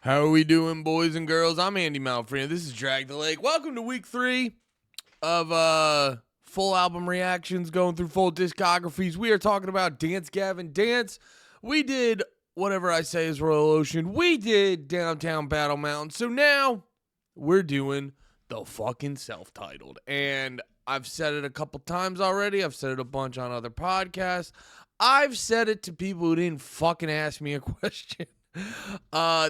How are we doing, boys and girls? I'm Andy Malfrey. This is Drag the Lake. Welcome to week 3 of full album reactions, going through full discographies. We are talking about Dance Gavin Dance. We did Whatever I Say Is Royal Ocean. We did Downtown Battle Mountain. So now we're doing the fucking self-titled. And I've said it a couple times already. I've said it a bunch on other podcasts. I've said it to people who didn't fucking ask me a question.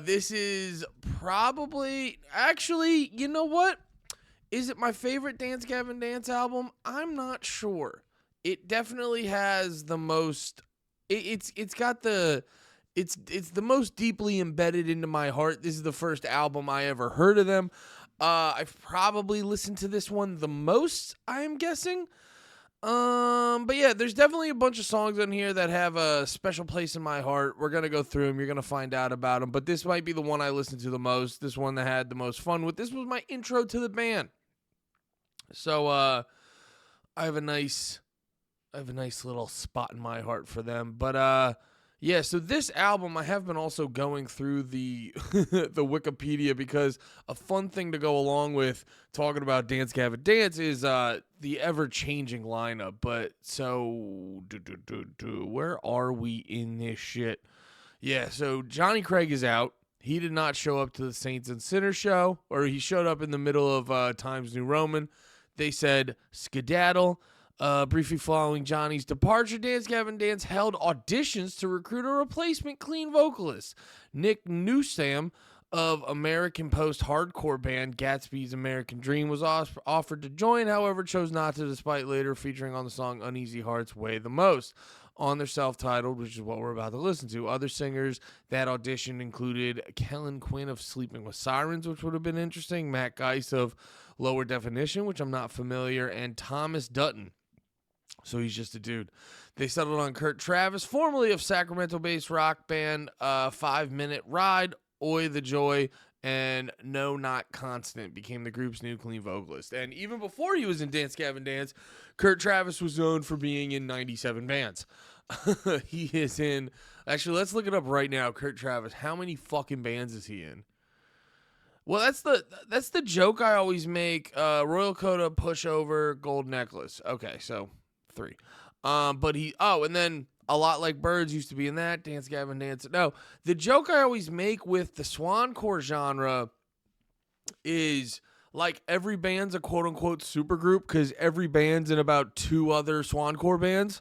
This is probably, actually, you know what? Is it my favorite Dance Gavin Dance album? I'm not sure. It definitely has the most, it's the most deeply embedded into my heart. This is the first album I ever heard of them. I've probably listened to this one the most, I'm guessing. But yeah, there's definitely a bunch of songs on here that have a special place in my heart. We're going to go through them. You're going to find out about them. But this might be the one I listened to the most. This one that I had the most fun with. This was my intro to the band. So, I have a nice little spot in my heart for them. But, yeah, so this album, I have been also going through the the Wikipedia, because a fun thing to go along with talking about Dance Gavin Dance is the ever-changing lineup. But so, where are we in this shit? Yeah, so Johnny Craig is out. He did not show up to the Saints and Sinners show, or he showed up in the middle of Times New Roman. They said skedaddle. Briefly following Johnny's departure, Dance Gavin Dance held auditions to recruit a replacement clean vocalist. Nick Newsam of American post-hardcore band Gatsby's American Dream was offered to join, however chose not to, despite later featuring on the song Uneasy Hearts Weigh the Most on their self-titled, which is what we're about to listen to. Other singers that auditioned included Kellen Quinn of Sleeping with Sirens, which would have been interesting, Matt Geis of Lower Definition, which I'm not familiar, and Thomas Dutton. So he's just a dude. They settled on Kurt Travis, formerly of Sacramento-based rock band 5 Minute Ride, Oi the Joy, and No Not Constant became the group's new clean vocalist. And even before he was in Dance Gavin Dance, Kurt Travis was known for being in 97 bands. He is in, actually, let's look it up right now. Kurt Travis, how many fucking bands is he in? Well, that's the joke I always make. Royal Coda, Pushover, Gold Necklace. Okay, so 3. But and then A Lot Like Birds used to be in that. Dance Gavin Dance. No, the joke I always make with the swancore genre is like every band's a quote unquote supergroup, because every band's in about 2 other swancore bands.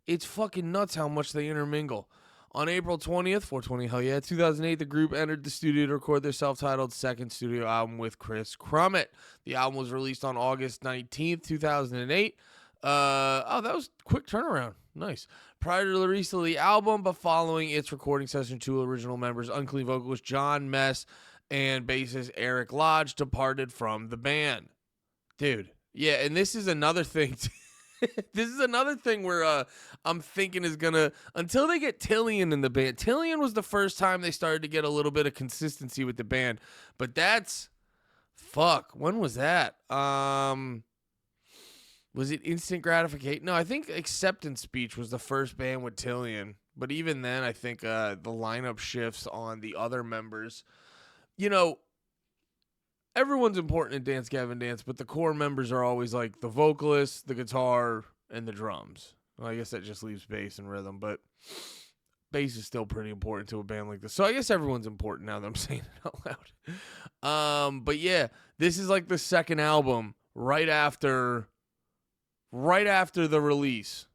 It's fucking nuts how much they intermingle. On April 20th, 420, hell yeah, 2008, the group entered the studio to record their self-titled second studio album with Chris Crummett. The album was released on August 19th, 2008. That was a quick turnaround. Nice. Prior to the release of the album, but following its recording session, 2 original members, unclean vocalist John Mess and bassist Eric Lodge, departed from the band. Dude, yeah, and this is another thing. This is another thing where I'm thinking is gonna, until they get Tillian in the band. Tillian was the first time they started to get a little bit of consistency with the band, but when was that? Was it Instant Gratification? No, I think Acceptance Speech was the first band with Tillian. But even then, I think the lineup shifts on the other members. You know, everyone's important in Dance Gavin Dance, but the core members are always like the vocalist, the guitar, and the drums. Well, I guess that just leaves bass and rhythm, but bass is still pretty important to a band like this. So I guess everyone's important now that I'm saying it out loud. But yeah, this is like the second album right after the release.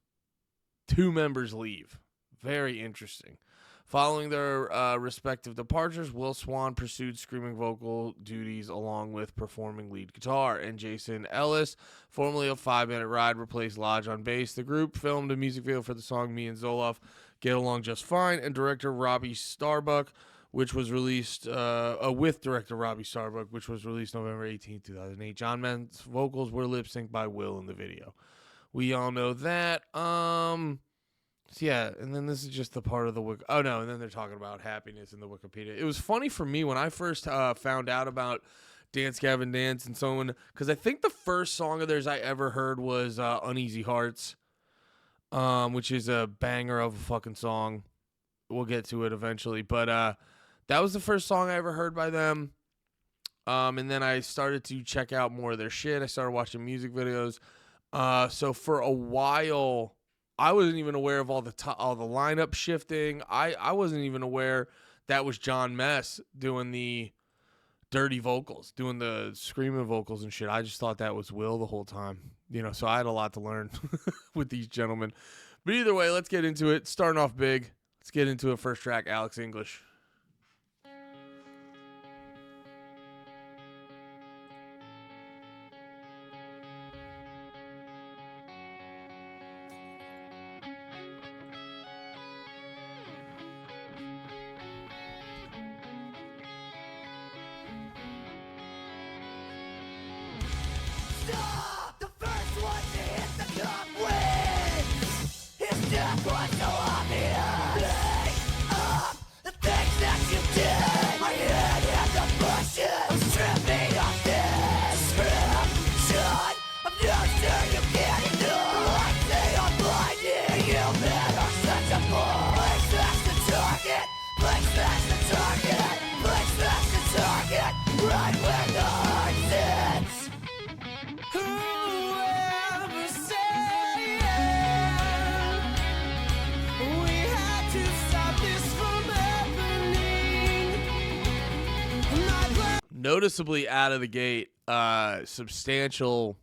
2 members leave. Very interesting. Following their respective departures, Will Swan pursued screaming vocal duties along with performing lead guitar, and Jason Ellis, formerly of 5 Minute Ride, replaced Lodge on bass. The group filmed a music video for the song Me and Zoloff Get Along Just Fine, and director Robbie Starbuck, which was released with director Robbie Starbuck, which was released November 18, 2008. John Mann's vocals were lip-synced by Will in the video. We all know that. So yeah, and then this is just the part of the and then they're talking about happiness in the Wikipedia. It was funny for me when I first found out about Dance Gavin Dance and so on, because I think the first song of theirs I ever heard was Uneasy Hearts, which is a banger of a fucking song. We'll get to it eventually, but That was the first song I ever heard by them. And then I started to check out more of their shit. I started watching music videos. So for a while, I wasn't even aware of all the lineup shifting. I wasn't even aware that was John Mess doing the dirty vocals, doing the screaming vocals and shit. I just thought that was Will the whole time. So I had a lot to learn with these gentlemen. But either way, let's get into it. Starting off big. Let's get into it. First track, Alex English. The first one to hit the cup wins. His death was so obvious. Think of the things that you did. I hid in the bushes. Strip me of this description of nothing you can't ignore. I say I'm blinded. You better set a goal. Please smash the target. Please smash the target. Please smash the target. Right where the heart sits. Whoever said we had to stop this from happening. Noticeably out of the gate, substantial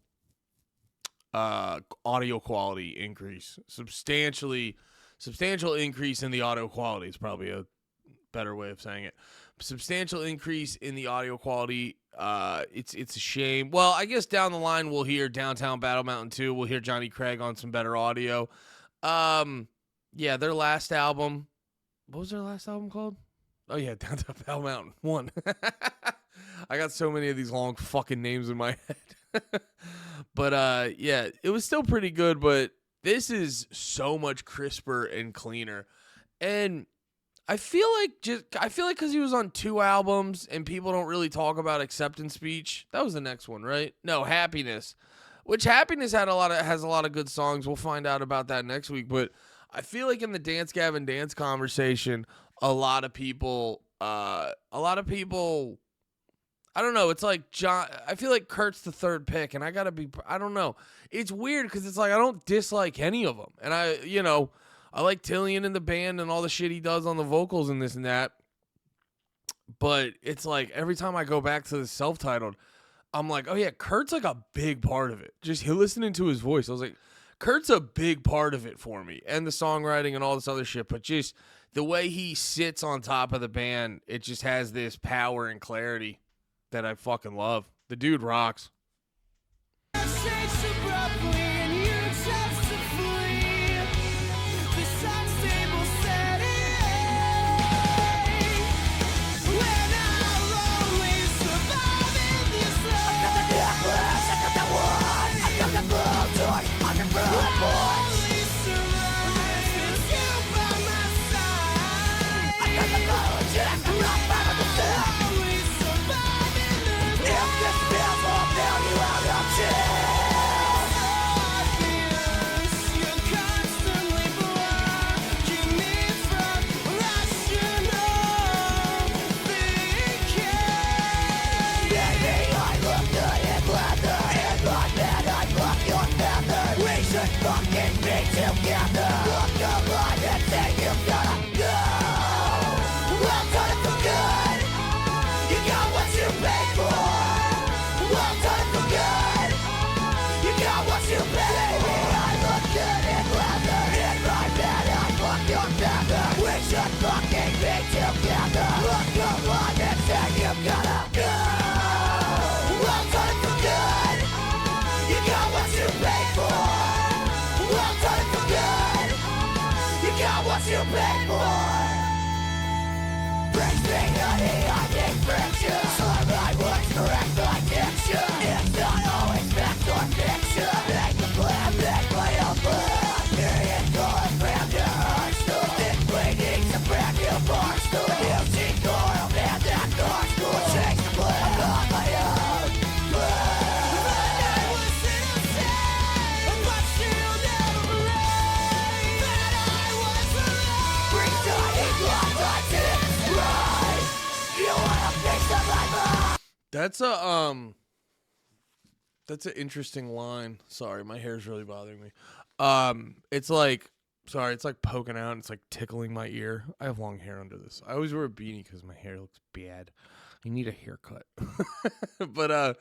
audio quality increase. Substantial increase in the audio quality is probably a better way of saying it. Substantial increase in the audio quality. It's a shame. Well, I guess down the line we'll hear Downtown Battle Mountain 2. We'll hear Johnny Craig on some better audio. Yeah, their last album. What was their last album called? Oh yeah, Downtown Battle Mountain 1. I got so many of these long fucking names in my head. But yeah, it was still pretty good, but this is so much crisper and cleaner. And I feel like because he was on 2 albums and people don't really talk about Acceptance Speech. That was the next one, right? No, Happiness. Which Happiness has a lot of good songs. We'll find out about that next week. But I feel like in the Dance Gavin Dance conversation, a lot of people, I don't know. It's like I feel like Kurt's the third pick, and I don't know. It's weird because it's like I don't dislike any of them, and I like Tillian in the band and all the shit he does on the vocals and this and that. But it's like every time I go back to the self-titled, I'm like, oh yeah, Kurt's like a big part of it. Just listening to his voice, I was like, Kurt's a big part of it for me. And the songwriting and all this other shit. But just the way he sits on top of the band, it just has this power and clarity that I fucking love. The dude rocks. Change the That's an interesting line. Sorry, my hair's really bothering me. It's like poking out and it's like tickling my ear. I have long hair under this. I always wear a beanie because my hair looks bad. I need a haircut. But I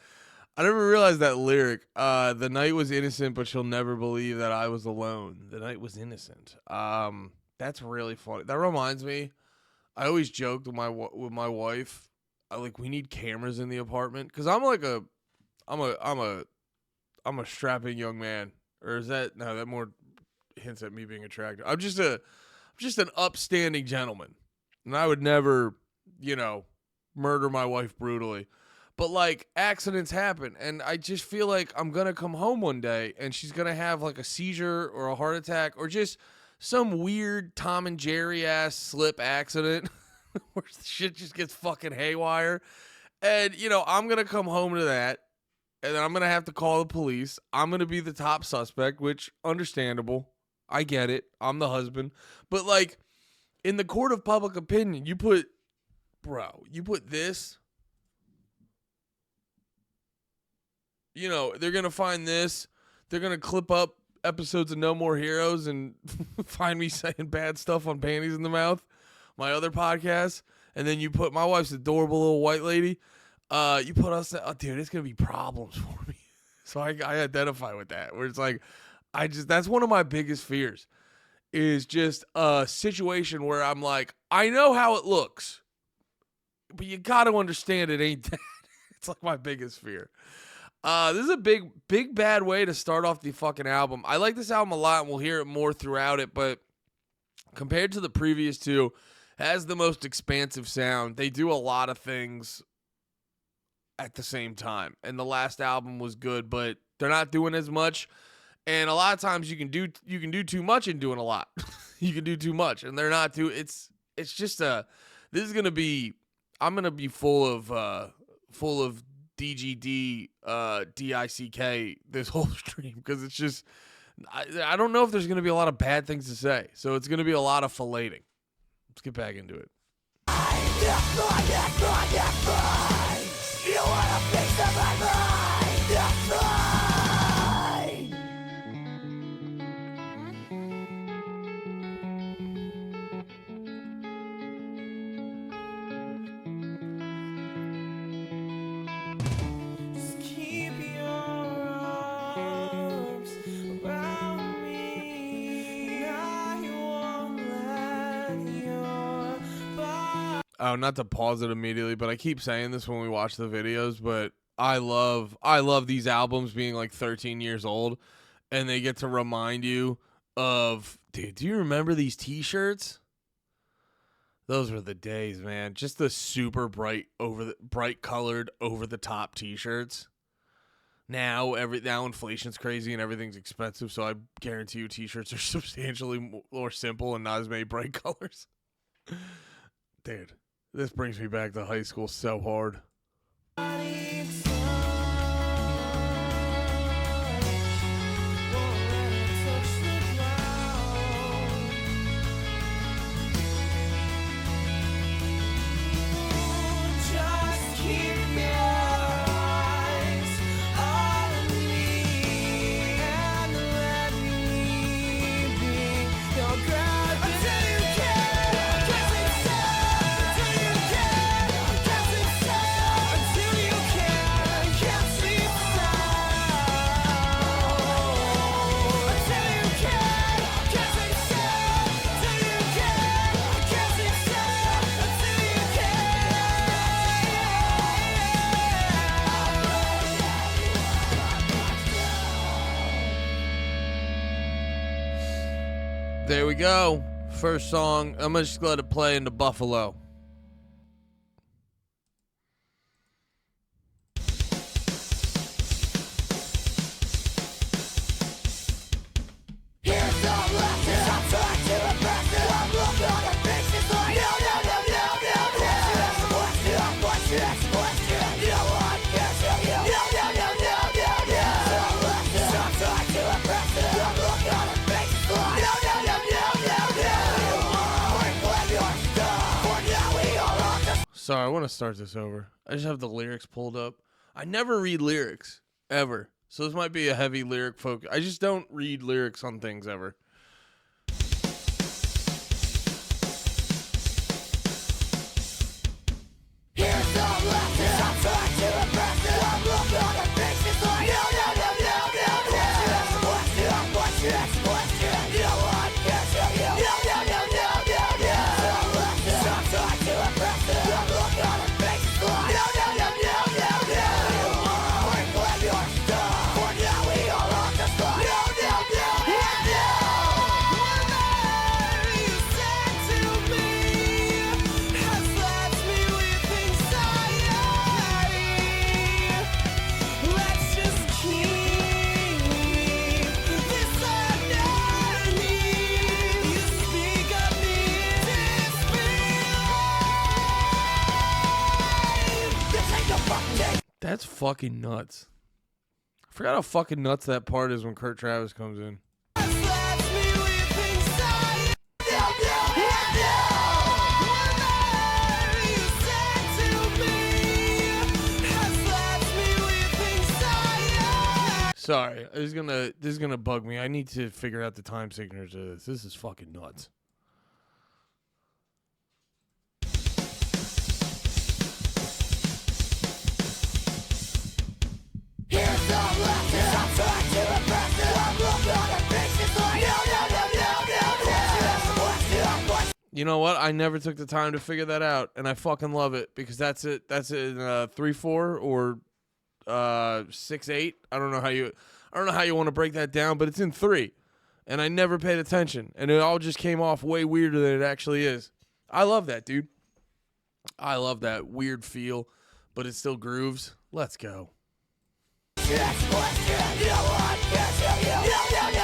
never realized that lyric. The night was innocent, but she'll never believe that I was alone. The night was innocent. That's really funny. That reminds me. I always joked with my wife. We need cameras in the apartment because I'm a strapping young man. Or is that no? That more hints at me being attractive. I'm just an upstanding gentleman, and I would never, murder my wife brutally. But like accidents happen, and I just feel like I'm gonna come home one day and she's gonna have like a seizure or a heart attack or just some weird Tom and Jerry ass slip accident where shit just gets fucking haywire. And I'm gonna come home to that, and then I'm gonna have to call the police. I'm gonna be the top suspect, which understandable. I get it. I'm the husband, but like in the court of public opinion, you put this. They're going to find this. They're going to clip up episodes of No More Heroes and find me saying bad stuff on Panties in the Mouth, my other podcast. And then you put my wife's adorable little white lady. You put us, dude, it's going to be problems for me. So I identify with that, where it's like, that's one of my biggest fears is just a situation where I'm like, I know how it looks, but you got to understand it ain't that. It's like my biggest fear. This is a big bad way to start off the fucking album. I like this album a lot, and we'll hear it more throughout it, but compared to the previous two, has the most expansive sound. They do a lot of things at the same time, and the last album was good, but they're not doing as much. And a lot of times you can do too much in doing a lot. You can do too much, and they're not too. It's just this is gonna be. I'm gonna be full of DGD, DICK this whole stream because it's just I don't know if there's going to be a lot of bad things to say, so it's going to be a lot of filleting. Let's get back into it. You want a piece of my mind? That's fine. Oh, not to pause it immediately, but I keep saying this when we watch the videos, but I love these albums being like 13 years old, and they get to remind you of, dude, do you remember these t-shirts? Those were the days, man. Just the super bright colored over the top t-shirts. Now inflation's crazy and everything's expensive, so I guarantee you t-shirts are substantially more simple and not as many bright colors. Dude. This brings me back to high school so hard. There we go. First song. I'm going to just let it play into Buffalo. Sorry, I want to start this over. I just have the lyrics pulled up. I never read lyrics, ever. So this might be a heavy lyric focus. I just don't read lyrics on things ever. Here's some lessons I'm trying to impress it. I'm looking on their faces like no. Question. No one cares for you. No. Some lessons I'm trying to impress it. I'm looking on their faces like no. We're glad you're stuck. For now we all understand. No. Whatever you said to me has left me with anxiety. Let's just keep this underneath. You speak of me disbelief. This ain't no fucking day. That's fucking nuts. I forgot how fucking nuts that part is when Kurt Travis comes in. Has left me with anxiety. No. Whatever you said to me has left me with anxiety. Sorry, this is gonna bug me. I need to figure out the time signatures of this. This is fucking nuts. Here's some lessons I'm trying to impress it. I'm looking on their faces like no. Question. You know what? I never took the time to figure that out, and I fucking love it because that's it. That's in 3/4 or 6/8. I don't know how you want to break that down, but it's in 3, and I never paid attention, and it all just came off way weirder than it actually is. I love that, dude. I love that weird feel, but it still grooves. Let's go. Question. No one cares for you. No. Some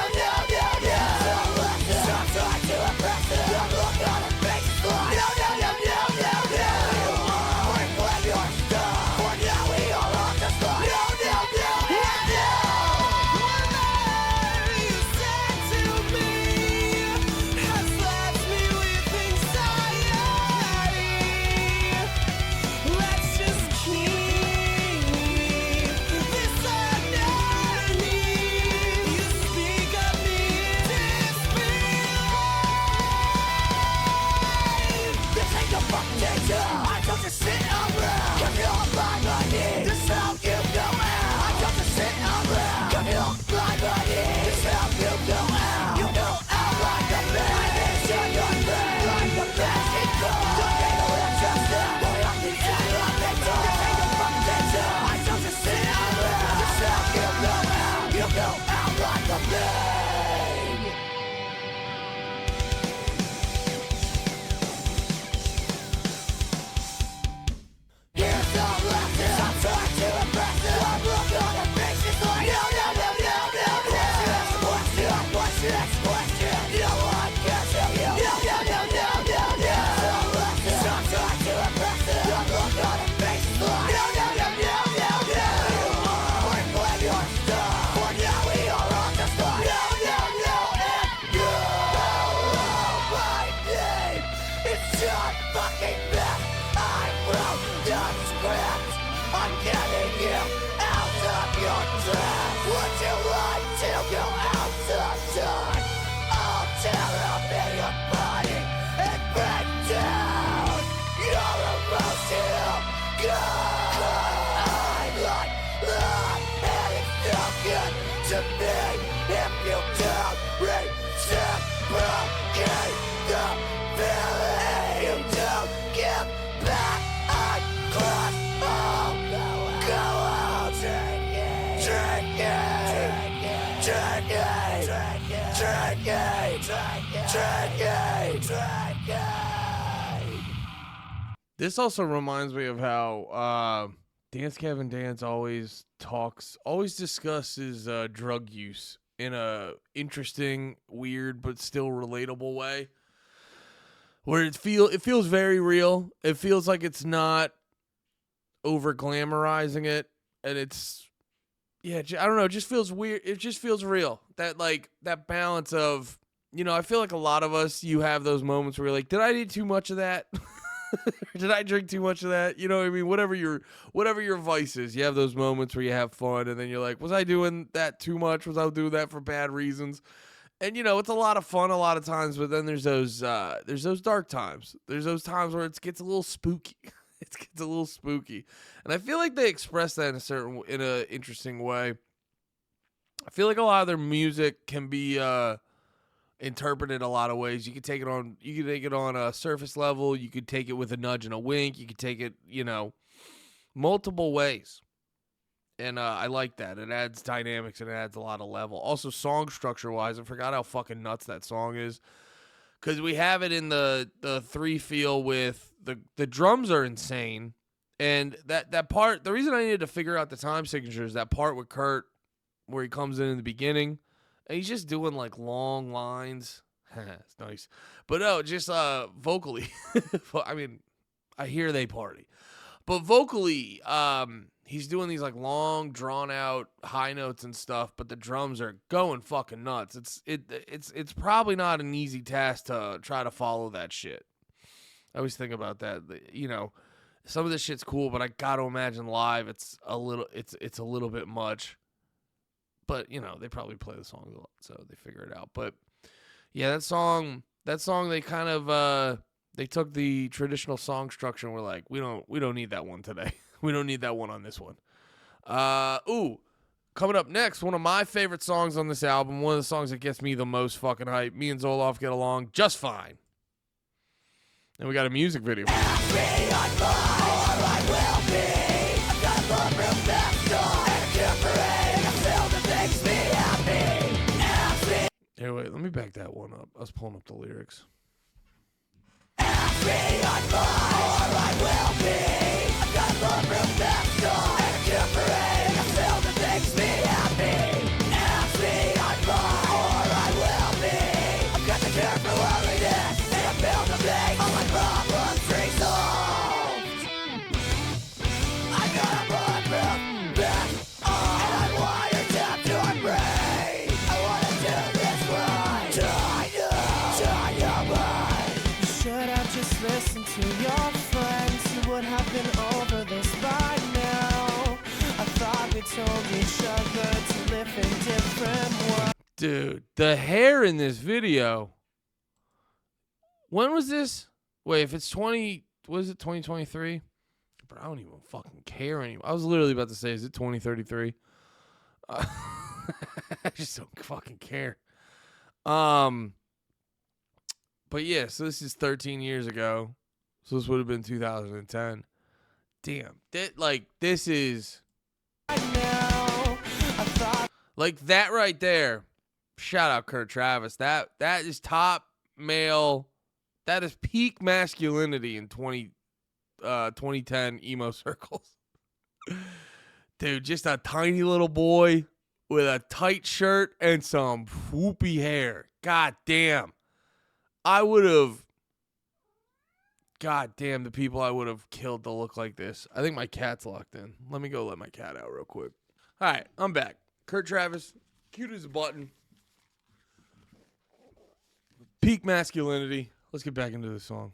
lessons I'm trying to impress it. I'm looking on their faces like no. We're glad you're stuck. For now we all understand. No. Whatever you said to me has left me with anxiety. Let's just keep this underneath. You speak of me disbelief. This ain't no fucking danger. I don't just sit around. Come here, blind money. This how you go out. I don't just sit around. Come here, blind money. This how you go out. You know out like a man. I measure your brain like a magic car. Don't take a little trust in. Boy, I can tell you I'm big dog. This ain't no fucking danger. I don't just sit around. This how you go out. You go out like a man. Here's some lessons I'm trying to impress it. I'm looking on their faces like no. Question. No one cares for you. No. Some lessons I'm trying to impress it. I'm looking on their faces like no. We're glad you're stuck. For now we all understand. No. And you know my name. It's John fucking Beth. I wrote the script. I'm getting you out of your trap. Would you like to go out the door? I'll tear your body and break down your emotional God. Like love, and it's so good to me if you don't reciprocate the feeling. You don't give back. I cross all. Go out, drink it. This also reminds me of how Dance Gavin Dance always discusses drug use in a interesting, weird, but still relatable way. Where it feels very real. It feels like it's not over glamorizing it, and it's I don't know. It just feels weird. It just feels real. That balance of I feel like a lot of us, you have those moments where you're like, did I eat too much of that? Did I drink too much of that? You know what I mean? Whatever your vice is, you have those moments where you have fun, and then you're like, was I doing that too much? Was I doing that for bad reasons? And it's a lot of fun a lot of times, but then there's those dark times. There's those times where it gets a little spooky. It gets a little spooky, and I feel like they express that in a interesting way. I feel like a lot of their music can be interpreted a lot of ways. You could take it on a surface level. You could take it with a nudge and a wink. You could take it, multiple ways. And I like that. It adds dynamics and it adds a lot of level. Also, song structure wise, I forgot how fucking nuts that song is. Because we have it in the 3-feel with the drums are insane. And that part, the reason I needed to figure out the time signature is that part with Kurt where he comes in the beginning. And he's just doing like long lines. It's nice. But no, just vocally. I mean, I hear they party. But vocally, he's doing these like long, drawn out high notes and stuff, but the drums are going fucking nuts. It's probably not an easy task to try to follow that shit. I always think about that. Some of this shit's cool, but I gotta imagine live it's a little bit much. But, they probably play the song a lot, so they figure it out. But, yeah, that song, they kind of, they took the traditional song structure and were like, we don't need that one today. We don't need that one on this one. Coming up next, one of my favorite songs on this album, one of the songs that gets me the most fucking hype. Me and Zoloff get along just fine. And we got a music video. Hey, wait, let me back that one up. I was pulling up the lyrics. Listen to your friends who would have been over this by now. I thought we told each other to live in different worlds. Dude, the hair in this video. When was this? Wait, if it's 2023? But I don't even fucking care anymore. I was literally about to say, is it 2033? I just don't fucking care. But yeah, so this is 13 years ago. So this would have been 2010. Damn. This is... Like that right there. Shout out Kurt Travis. That is top male. That is peak masculinity in 2010 emo circles. Dude, just a tiny little boy with a tight shirt and some whoopy hair. God damn. God damn, the people I would have killed to look like this. I think my cat's locked in. Let me go let my cat out real quick. All right, I'm back. Kurt Travis, cute as a button. Peak masculinity. Let's get back into the song.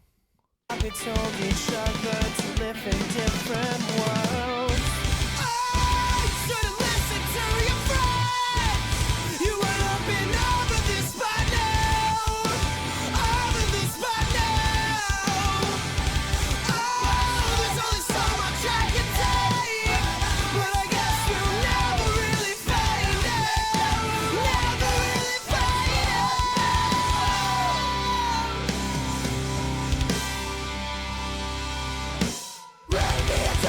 We told each other to live in different worlds. Oh, you should've listened to your friends. You would have been over this by now. Over this by now. Oh, there's only so much I can take. But I guess you'll never really find out. Never really find out. Ready to be a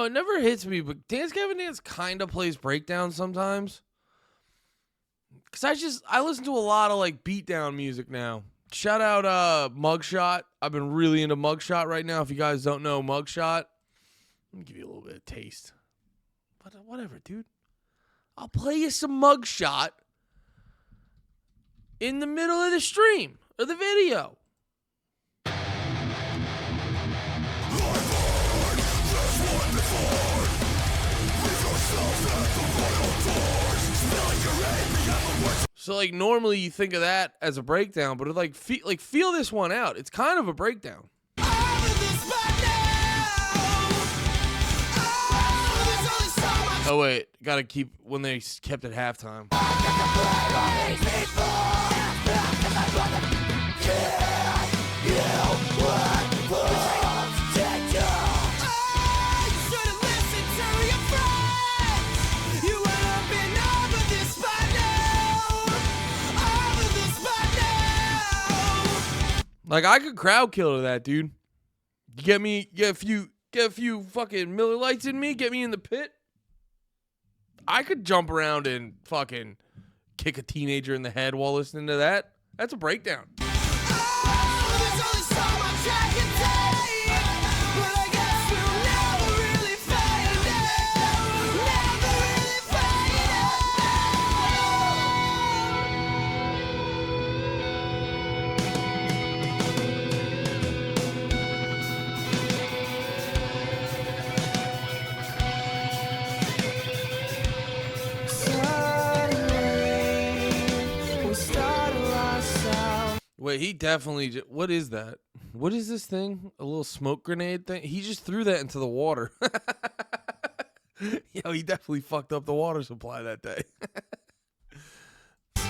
it never hits me, but Dance Gavin Dance kind of plays breakdown sometimes. Because I listen to a lot of like beatdown music now. Shout out Mugshot. I've been really into Mugshot right now. If you guys don't know Mugshot, let me give you a little bit of taste. But whatever, dude. I'll play you some Mugshot in the middle of the stream or the video. So like normally you think of that as a breakdown, but it feel this one out. It's kind of a breakdown. Oh wait, gotta keep when they kept at halftime. Like I could crowd kill to that, dude. Get a few fucking Miller Lights in me, get me in the pit. I could jump around and fucking kick a teenager in the head while listening to that. That's a breakdown. Wait, he definitely... What is that? What is this thing? A little smoke grenade thing? He just threw that into the water. Yo, he definitely fucked up the water supply that day.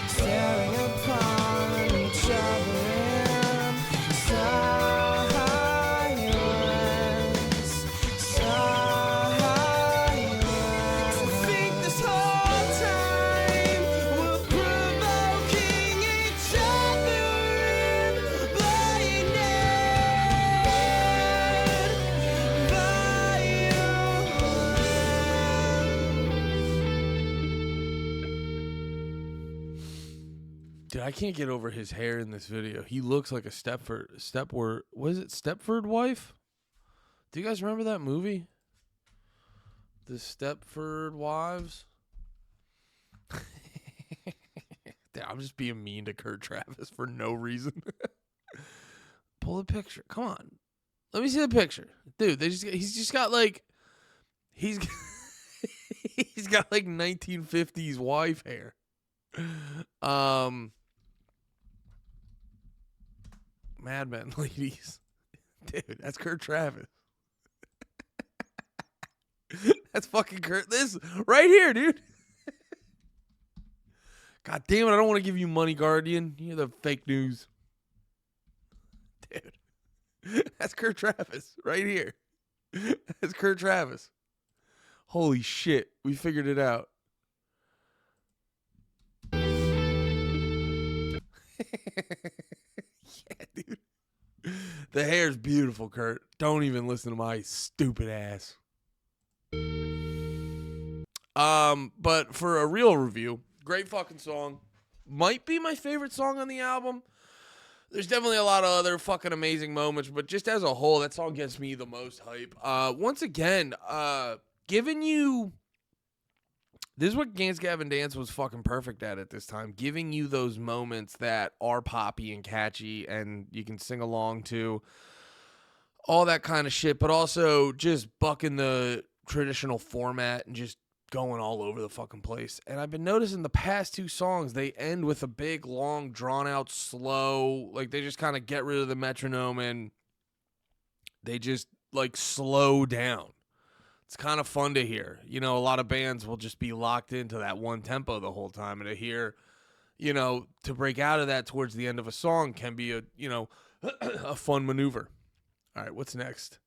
Staring upon each other in silence. To think this whole time we're provoking each other in Dude, I can't get over his hair in this video. He looks like a Stepford wife? Do you guys remember that movie? The Stepford Wives? Dude, I'm just being mean to Kurt Travis for no reason. Pull the picture. Come on. Let me see the picture. Dude, he's just got like he's got like 1950s wife hair. Mad Men ladies. Dude, that's Kurt Travis. That's fucking Kurt. This right here, dude. God damn it, I don't want to give you money, Guardian. You're the fake news. Dude. That's Kurt Travis right here. That's Kurt Travis. Holy shit, we figured it out. Yeah, dude. The hair's beautiful, Kurt. Don't even listen to my stupid ass. But for a real review, great fucking song. Might be my favorite song on the album. There's definitely a lot of other fucking amazing moments, but just as a whole, that song gets me the most hype. Once again, giving you... This is what Dance Gavin Dance was fucking perfect at this time. Giving you those moments that are poppy and catchy and you can sing along to. All that kind of shit, but also just bucking the traditional format and just going all over the fucking place. And I've been noticing the past two songs, they end with a big, long, drawn-out, slow... Like, they just kind of get rid of the metronome and they just, like, slow down. It's kind of fun to hear. You know, a lot of bands will just be locked into that one tempo the whole time. And to hear, you know, to break out of that towards the end of a song can be a, you know, a fun maneuver. All right, what's next?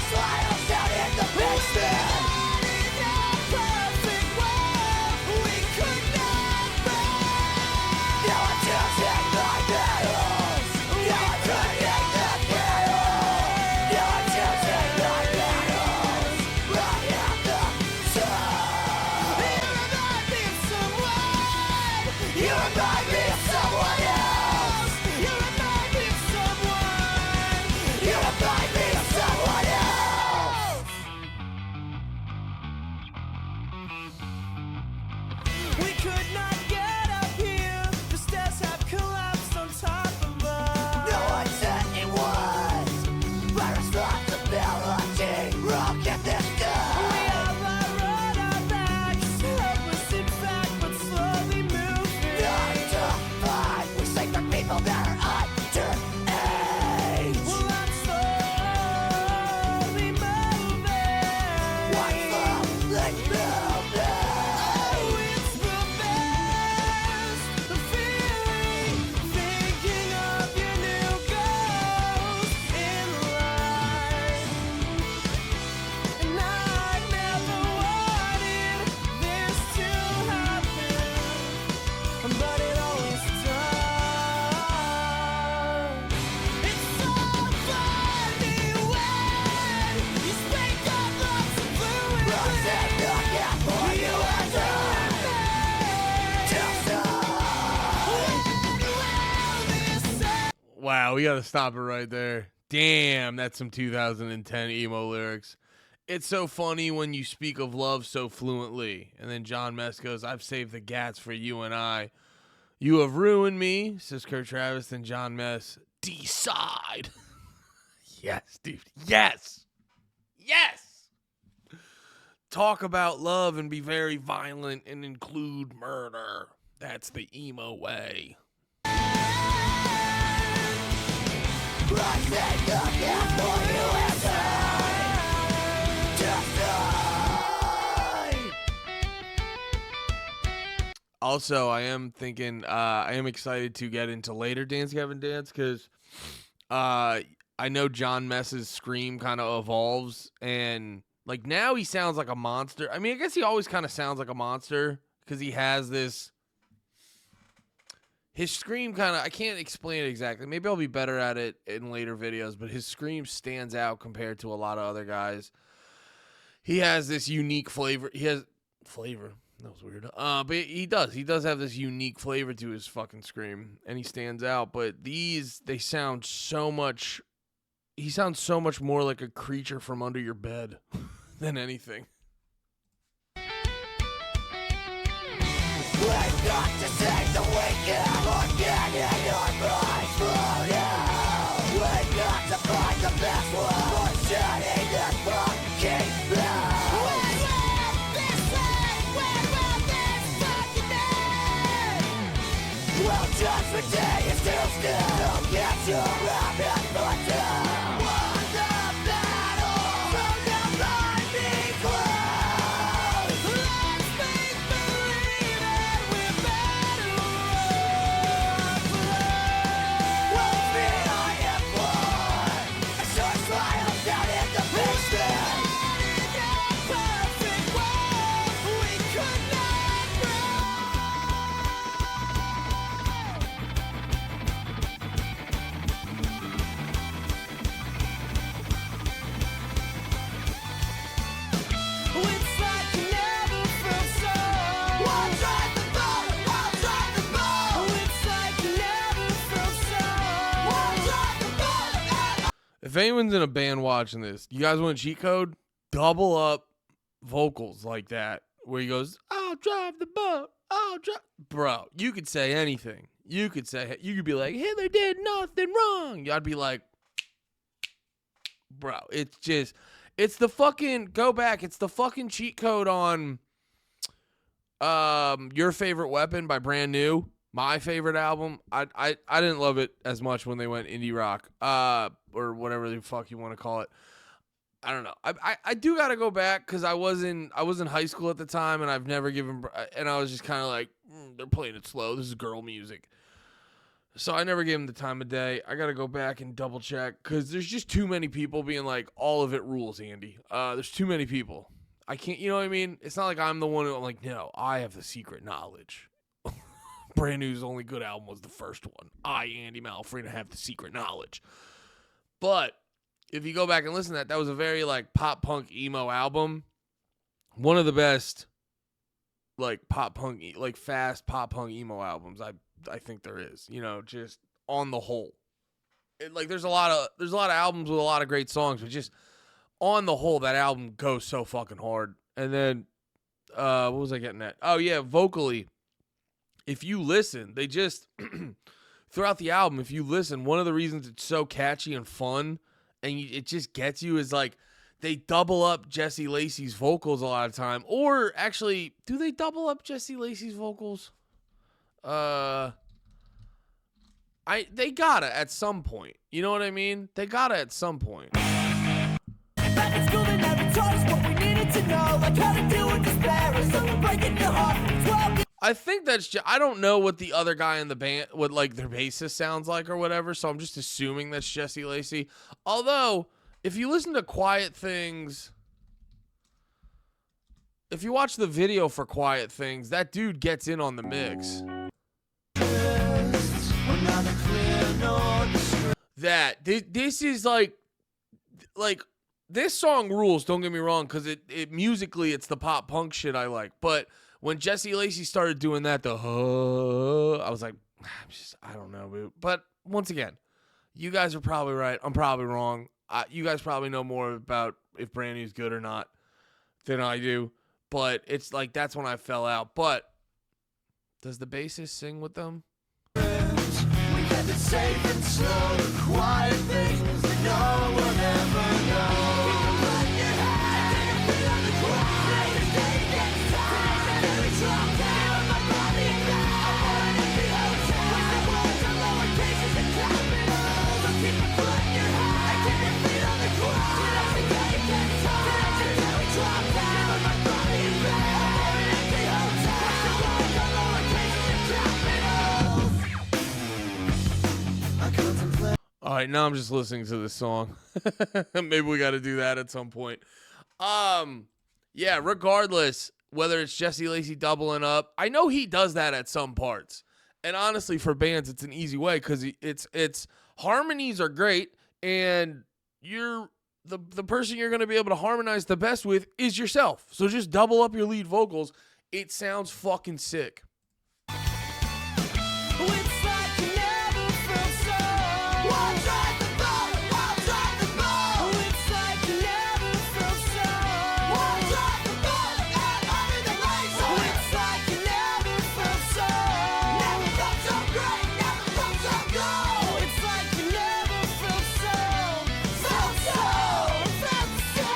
Swallow Wow, we gotta stop it right there. Damn, that's some 2010 emo lyrics. It's so funny when you speak of love so fluently. And then John Mess goes, I've saved the gats for you and I. You have ruined me, says Kurt Travis. Then John Mess, decide. Yes, dude. Yes. Yes. Talk about love and be very violent and include murder. That's the emo way. Also, I am thinking, I am excited to get into later Dance Gavin Dance because I know John Mess's scream kind of evolves, and like now he sounds like a monster. I mean, I guess he always kind of sounds like a monster because he has this. His scream kind of, I can't explain it exactly. Maybe I'll be better at it in later videos, but his scream stands out compared to a lot of other guys. He has this unique flavor. He has flavor. That was weird. But he does. He does have this unique flavor to his fucking scream, and he stands out. But these, they sound so much. He sounds so much more like a creature from under your bed than anything. We've got to take the weekend again in your mind for now. We've got to find the best one for shutting this fucking down. Well, judgment day is still still. Get your rabbit foot down. Won the battle, so now let me close. Let's make believe that we're better off. Well, me, I am born. A short smile down in the basement. In a perfect world, we could not grow. It's like you never felt so. I'll drive the boat, I'll drive the boat. It's like you never felt so. I'll drive the boat. If anyone's in a band watching this, you guys want a cheat code? Double up vocals like that, where he goes, I'll drive the boat, I'll drive. Bro, you could say anything. You could be like, Hitler did nothing wrong. I'd be like, bro, it's the fucking, go back, it's the fucking cheat code on Your Favorite Weapon by Brand New, my favorite album. I didn't love it as much when they went indie rock, or whatever the fuck you want to call it. I don't know. I do got to go back because I was in high school at the time, and I've never given, and I was just kind of like, they're playing it slow. This is girl music. So I never gave them the time of day. I got to go back and double check because there's just too many people being like, all of it rules, Andy. There's too many people. I can't, you know what I mean? It's not like I'm the one who, I'm like, no, I have the secret knowledge. Brand New's only good album was the first one. I, Andy Malfrina, have the secret knowledge. But if you go back and listen to that, that was a very like pop punk emo album. One of the best like pop punk, like fast pop punk emo albums I think there is, you know, just on the whole. Like there's a lot of albums with a lot of great songs, but just on the whole, that album goes so fucking hard. And then what was I getting at? Oh yeah, vocally, if you listen, they just throughout the album, if you listen, one of the reasons it's so catchy and fun and it just gets you is like they double up Jesse Lacey's vocals a lot of time. Or actually, do they double up Jesse Lacey's vocals? They gotta at some point. You know what I mean? They gotta at some point. Back in school, they never taught us what we needed to know, like how to deal with despair or someone breaking your heart. I think that's I don't know what the other guy in the band, what like their bassist sounds like or whatever, so I'm just assuming that's Jesse Lacey. Although, if you listen to Quiet Things, if you watch the video for Quiet Things, that dude gets in on the mix. This is like this song rules, don't get me wrong, because it musically it's the pop punk shit I like. But when Jesse Lacey started doing that, I was like, I don't know, dude. But once again, You guys are probably right. I'm probably wrong. You guys probably know more about if Brand New's good or not than I do. But it's like that's when I fell out. But does the bassist sing with them? We kept it safe and slow, quiet things that no one ever knows. Put your hand and your feet on the ground. Today's the day it gets tight. Very drunk down my body and mind. I'm on an empty hotel. With the words on lower cases and capitals. So keep a foot in your hand and keep your feet on the ground. Today's the day it gets tight. Today's the day we drop down on my body and mind. I'm on an empty hotel. With the words on lower cases and capitals. I contemplate. All right, now I'm just listening to this song. Maybe we got to do that at some point. Yeah, regardless, whether it's Jesse Lacey doubling up, I know he does that at some parts. And honestly, for bands, it's an easy way because it's harmonies are great, and you're the person you're going to be able to harmonize the best with is yourself. So just double up your lead vocals. It sounds fucking sick. It's like you never felt so. I'll drive the boat, I'll drive the boat. It's like you never felt so. I'll drive the boat out under the lights. It's like you never felt so. Never felt so great, never felt so good. It's like you never felt so. Felt so, felt so.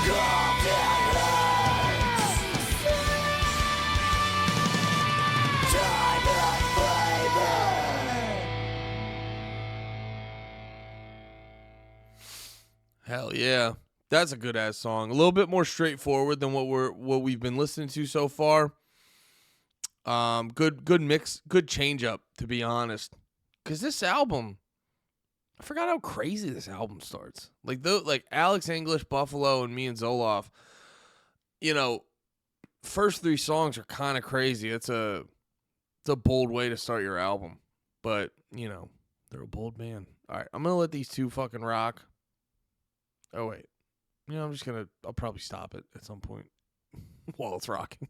Cold and hurts. Diamond flavor. Hell yeah. That's a good ass song. A little bit more straightforward than what we've been listening to so far. Good mix, good change up, to be honest. Cause this album, I forgot how crazy this album starts. Like Alex English, Buffalo, and me and Zoloff, first 3 songs are kind of crazy. It's a bold way to start your album. But, they're a bold band. All right, I'm going to let these 2 fucking rock. Oh, wait. I'll probably stop it at some point while it's rocking.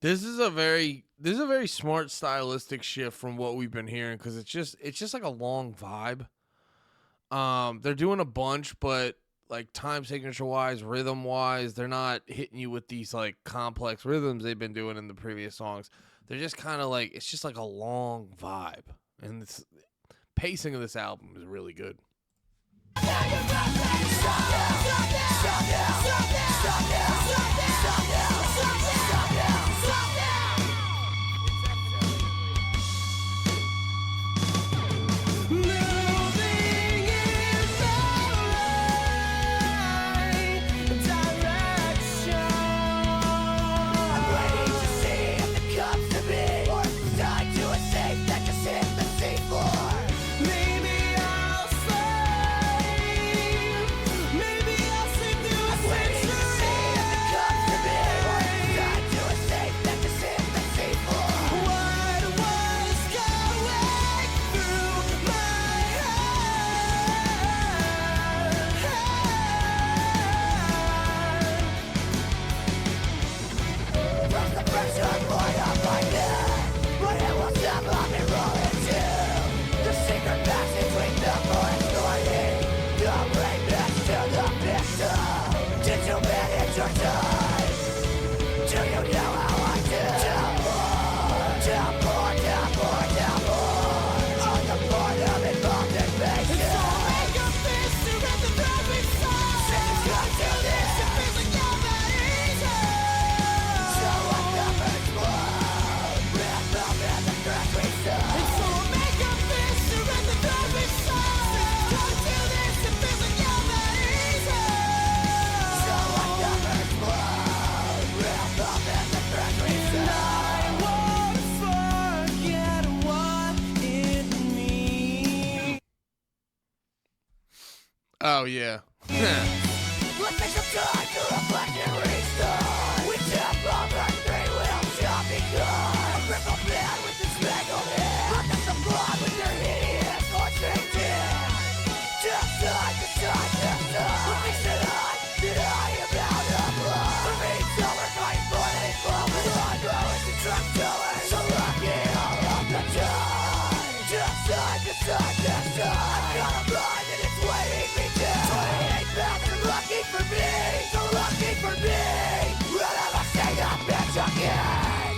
This is a very smart stylistic shift from what we've been hearing because it's just like a long vibe. They're doing a bunch, but like time signature wise, rhythm wise, they're not hitting you with these like complex rhythms they've been doing in the previous songs. They're just kind of like it's just like a long vibe, and the pacing of this album is really good. Oh yeah. Let's make some time to reflect and restart. We tap over 3-wheel shopping cart. A crippled man with his mangled head. Look at some blood with your hideous torturing tears. Just side to side to side. What makes it hot? Did I about the blood? For me, silver fight for the club. The line growing to truck towers. So lucky all of the time. Just side to side to side. I've got a blind and it's weighing me down. 28 pounds are lucky for me. So lucky for me. Will never say that bitch again.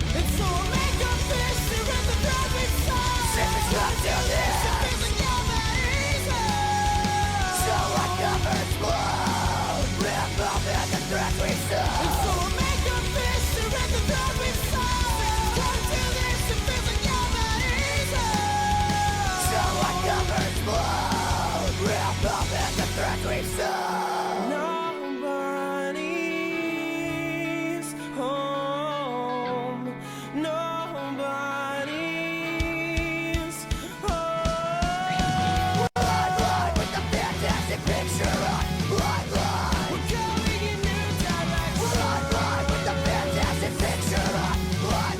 And so I make a fist to rip the perfect side. Since it's not till this. So I cover explode. Rip up at the threat we saw. And so I make a fist to rip the perfect side. Come to this and feels like you're not easy. So I cover explode. Rip up at the threat we saw. Nobody's home. Nobody's home. Blood with the fantastic picture on. Blood we're going in new direction. Blood with the fantastic picture on. Blood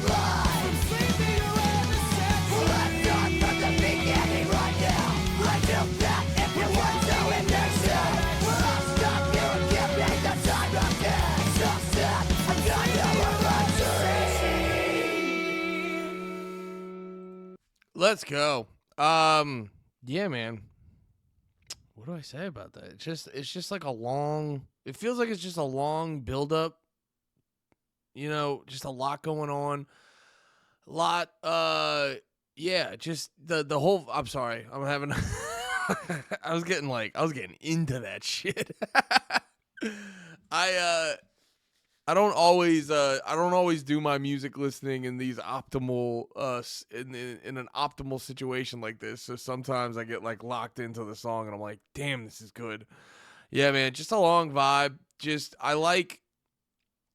from sleeping around the century. Let's start from the beginning right now. Let's do that if you want to impatient. I'll stop you and give me the time of day. So sad, I'm gonna luxury. Let's go. Yeah, man. What do I say about that? It's just like a long. It feels like it's just a long build up. You know, just a lot going on. A lot. Yeah. Just the whole. I'm sorry. I'm having. I was getting into that shit. I don't always do my music listening in these optimal in an optimal situation like this. So sometimes I get like locked into the song and I'm like, damn, this is good. Yeah, man, just a long vibe. Just I like,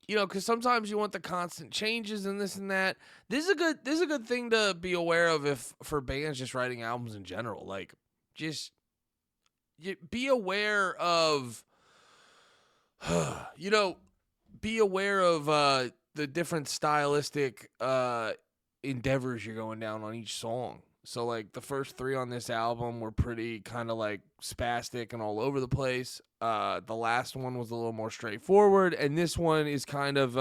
because sometimes you want the constant changes and this and that. This is a good thing to be aware of if for bands just writing albums in general. Like, just be aware of, be aware of the different stylistic endeavors you're going down on each song. So like the first 3 on this album were pretty kind of like spastic and all over the place. The last one was a little more straightforward, and this one is kind of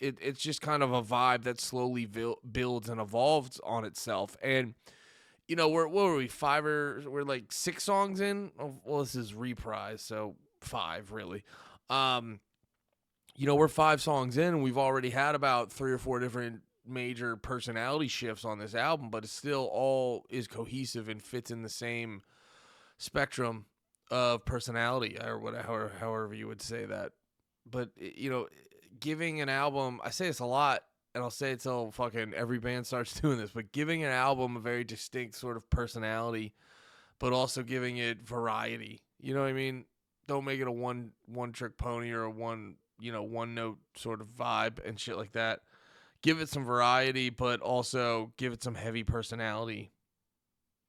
it's just kind of a vibe that slowly builds and evolves on itself. And what were we, we're like 6 songs in? Oh, well, this is reprise, so 5 really. We're 5 songs in, and we've already had about 3 or 4 different major personality shifts on this album, but it still all is cohesive and fits in the same spectrum of personality, or whatever, however you would say that. But giving an album, I say this a lot, and I'll say it till fucking every band starts doing this, but giving an album a very distinct sort of personality, but also giving it variety. You know what I mean? Don't make it a one trick pony or a one note sort of vibe and shit like that. Give it some variety, but also give it some heavy personality.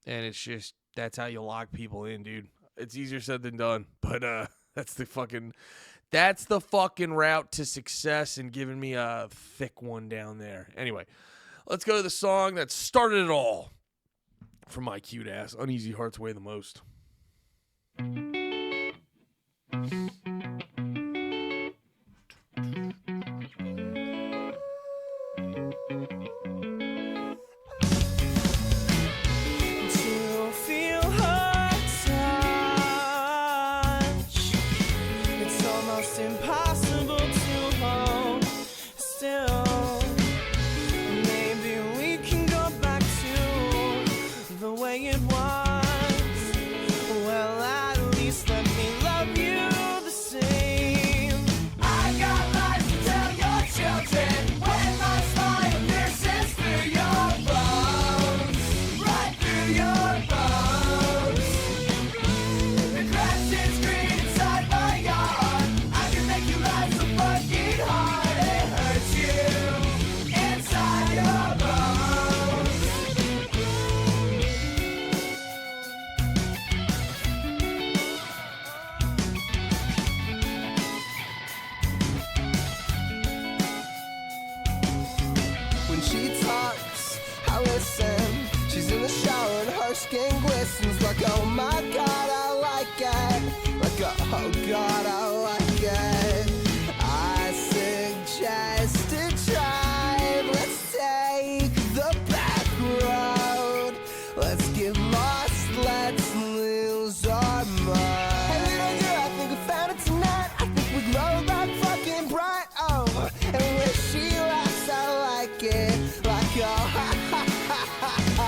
And it's just, that's how you lock people in, dude. It's easier said than done, but that's the fucking route to success, and giving me a thick one down there. Anyway, let's go to the song that started it all. From my cute ass, Uneasy Hearts Weigh the Most. skin glistens like, oh my god, I like it. Like, oh god, I like it. I suggest a drive. Let's take the back road. Let's get lost, let's lose our mind. Hey little girl, I think we found it tonight. I think we glow like fucking bright. Oh, and when she laughs, I like it. Like, oh, ha ha ha ha ha.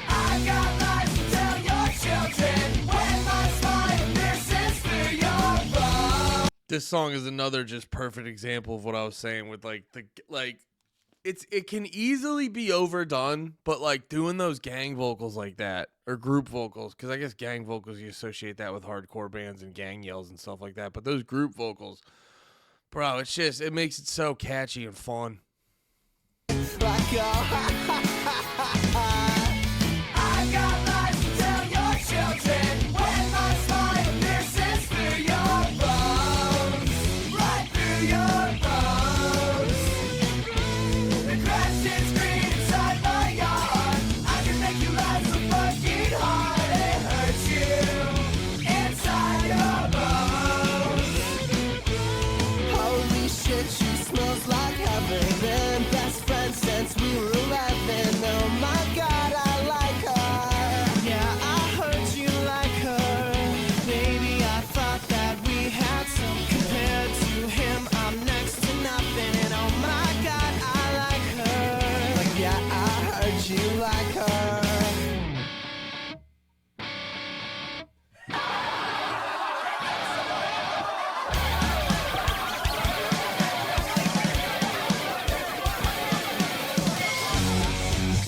I got lies to tell your children. When my spine pierces through your bones. This song is another just perfect example of what I was saying with it can easily be overdone, but like doing those gang vocals like that, or group vocals, because I guess gang vocals, you associate that with hardcore bands and gang yells and stuff like that, but those group vocals, bro, it makes it so catchy and fun. Like, oh, ha ha ha ha ha. I got lies to tell your children. When my spine pierces through your bones, right through your bones. The crashing screen inside my yard. I can make you laugh so fucking hard. It hurts you inside your bones. Holy shit, she smells like heaven. Been best friends since we were 11. Oh my god, I like her. Yeah, I heard you like her. Baby, I thought that we had some. Compared to him, I'm next to nothing. And oh my god, I like her. Like, yeah, I heard you like her.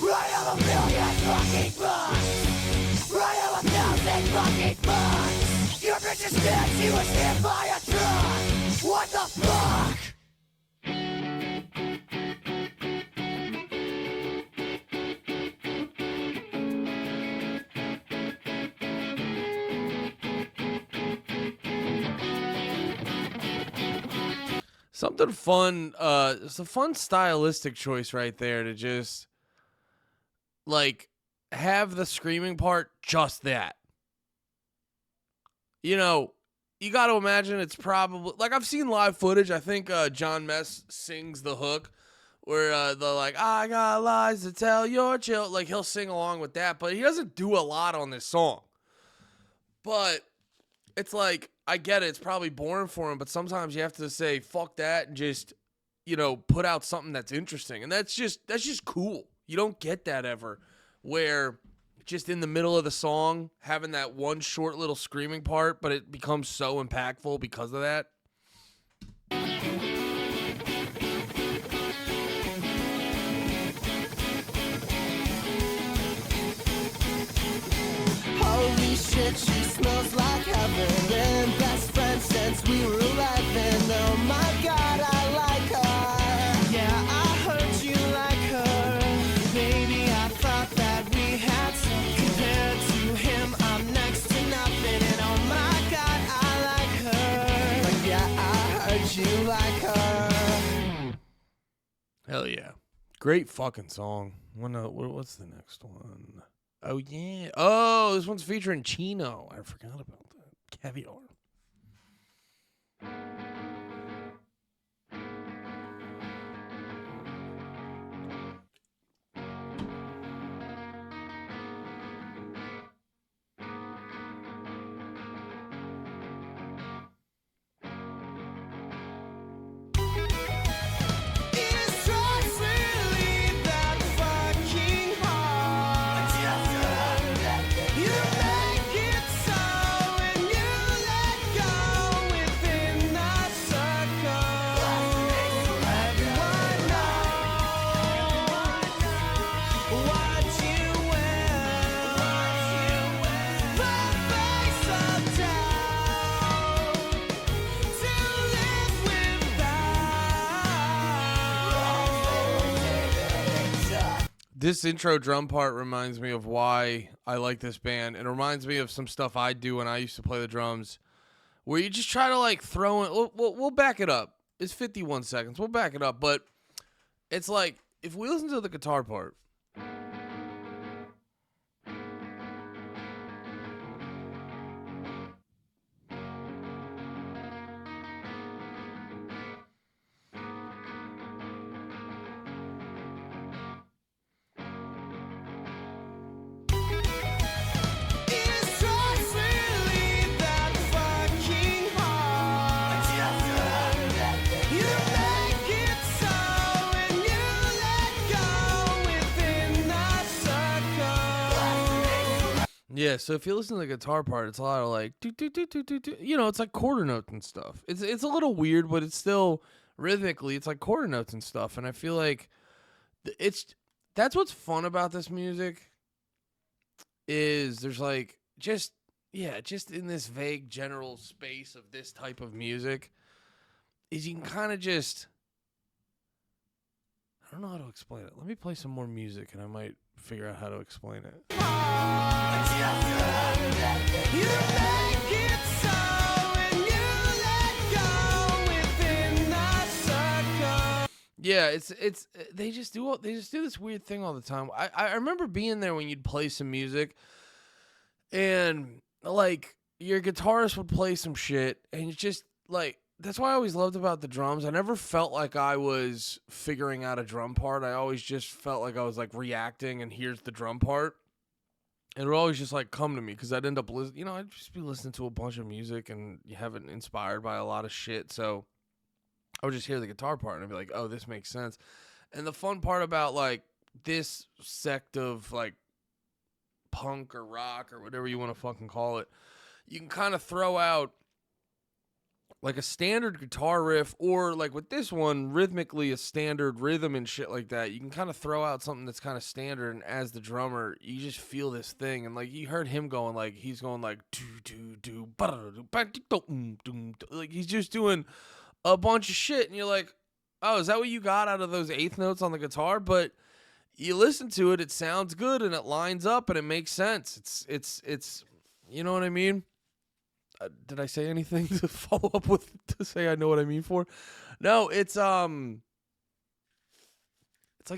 Right of a million fucking bucks. Right of 1,000 fucking bucks. Your bitch is dead, she was hit by a truck. What the fuck? something fun. It's a fun stylistic choice right there to just like have the screaming part just that. You know, you got to imagine it's probably like I've seen live footage. I think John Mess sings the hook where the like I got lies to tell your child. Like he'll sing along with that, but he doesn't do a lot on this song. But it's like I get it. It's probably boring for him, but sometimes you have to say fuck that and just put out something that's interesting, and that's just cool. You don't get that ever, where just in the middle of the song, having that one short little screaming part, but it becomes so impactful because of that. Holy shit, she smells like heaven. Been best friends since we were 11. Oh my god, I like her. Yeah, I heard you like her. Baby, I thought that we had some. Compared to him, I'm next to nothing. And oh my god, I like her. Like, yeah, I heard you like her. Hell yeah. Great fucking song. What's the next one? Oh, yeah. Oh, this one's featuring Chino. I forgot about that. Caviar. It's just really that fucking hard. You make it so and you let go within the circle. Everyone knows what you will. The face of doubt to live without. This intro drum part reminds me of why I like this band. It reminds me of some stuff I do when I used to play the drums, where you just try to like throw in. We'll back it up. It's 51 seconds. We'll back it up, but it's like if we listen to the guitar part. It's just really that fucking hard. You make it so and you let go within the circle. Yeah, so if you listen to the guitar part, it's a lot of like do do do do do do. It's like quarter notes and stuff. It's a little weird, but it's still rhythmically it's like quarter notes and stuff. And I feel like that's what's fun about this music is there's like just in this vague general space of this type of music is you can kind of just I don't know how to explain it. Let me play some more music and I might figure out how to explain it. You make it so and you let go within the circle. Yeah, they just do this weird thing all the time. I remember being there when you'd play some music and like your guitarist would play some shit and it's just like that's what I always loved about the drums. I never felt like I was figuring out a drum part. I always just felt like I was like reacting and here's the drum part. And it would always just like come to me because I'd end up I'd just be listening to a bunch of music and you haven't inspired by a lot of shit. So I would just hear the guitar part and I'd be like, oh, this makes sense. And the fun part about like this sect of like punk or rock or whatever you want to fucking call it, you can kind of throw out like a standard guitar riff or like with this one, rhythmically a standard rhythm and shit like that. You can kind of throw out something that's kind of standard and as the drummer, you just feel this thing. And like you heard him going like, he's going like, like he's just doing a bunch of shit and you're like, oh, is that what you got out of those eighth notes on the guitar? But you listen to it, it sounds good and it lines up and it makes sense. It's you know what I mean? Did I say anything to follow up with to say I know what I mean for? No, it's like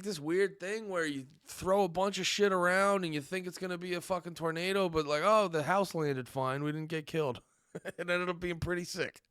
this weird thing where you throw a bunch of shit around and you think it's gonna be a fucking tornado, but like, oh, the house landed fine. We didn't get killed. It ended up being pretty sick.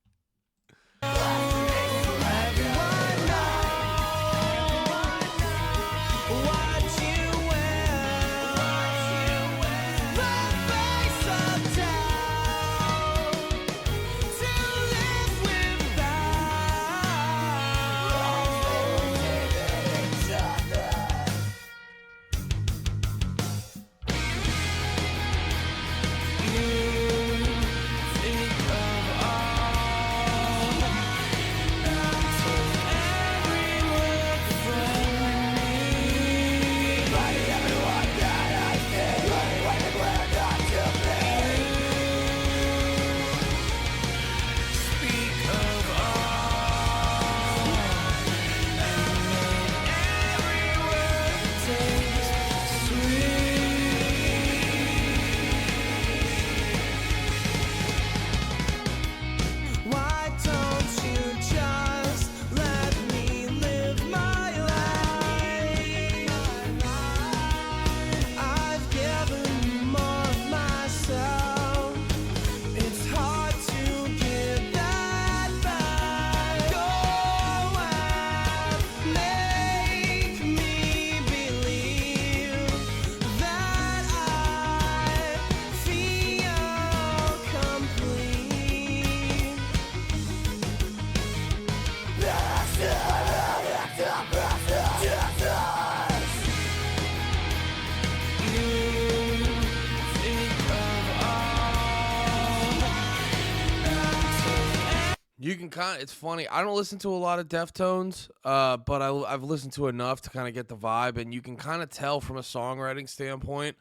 You can it's funny. I don't listen to a lot of Deftones, but I've listened to enough to kind of get the vibe, and you can kind of tell from a songwriting standpoint.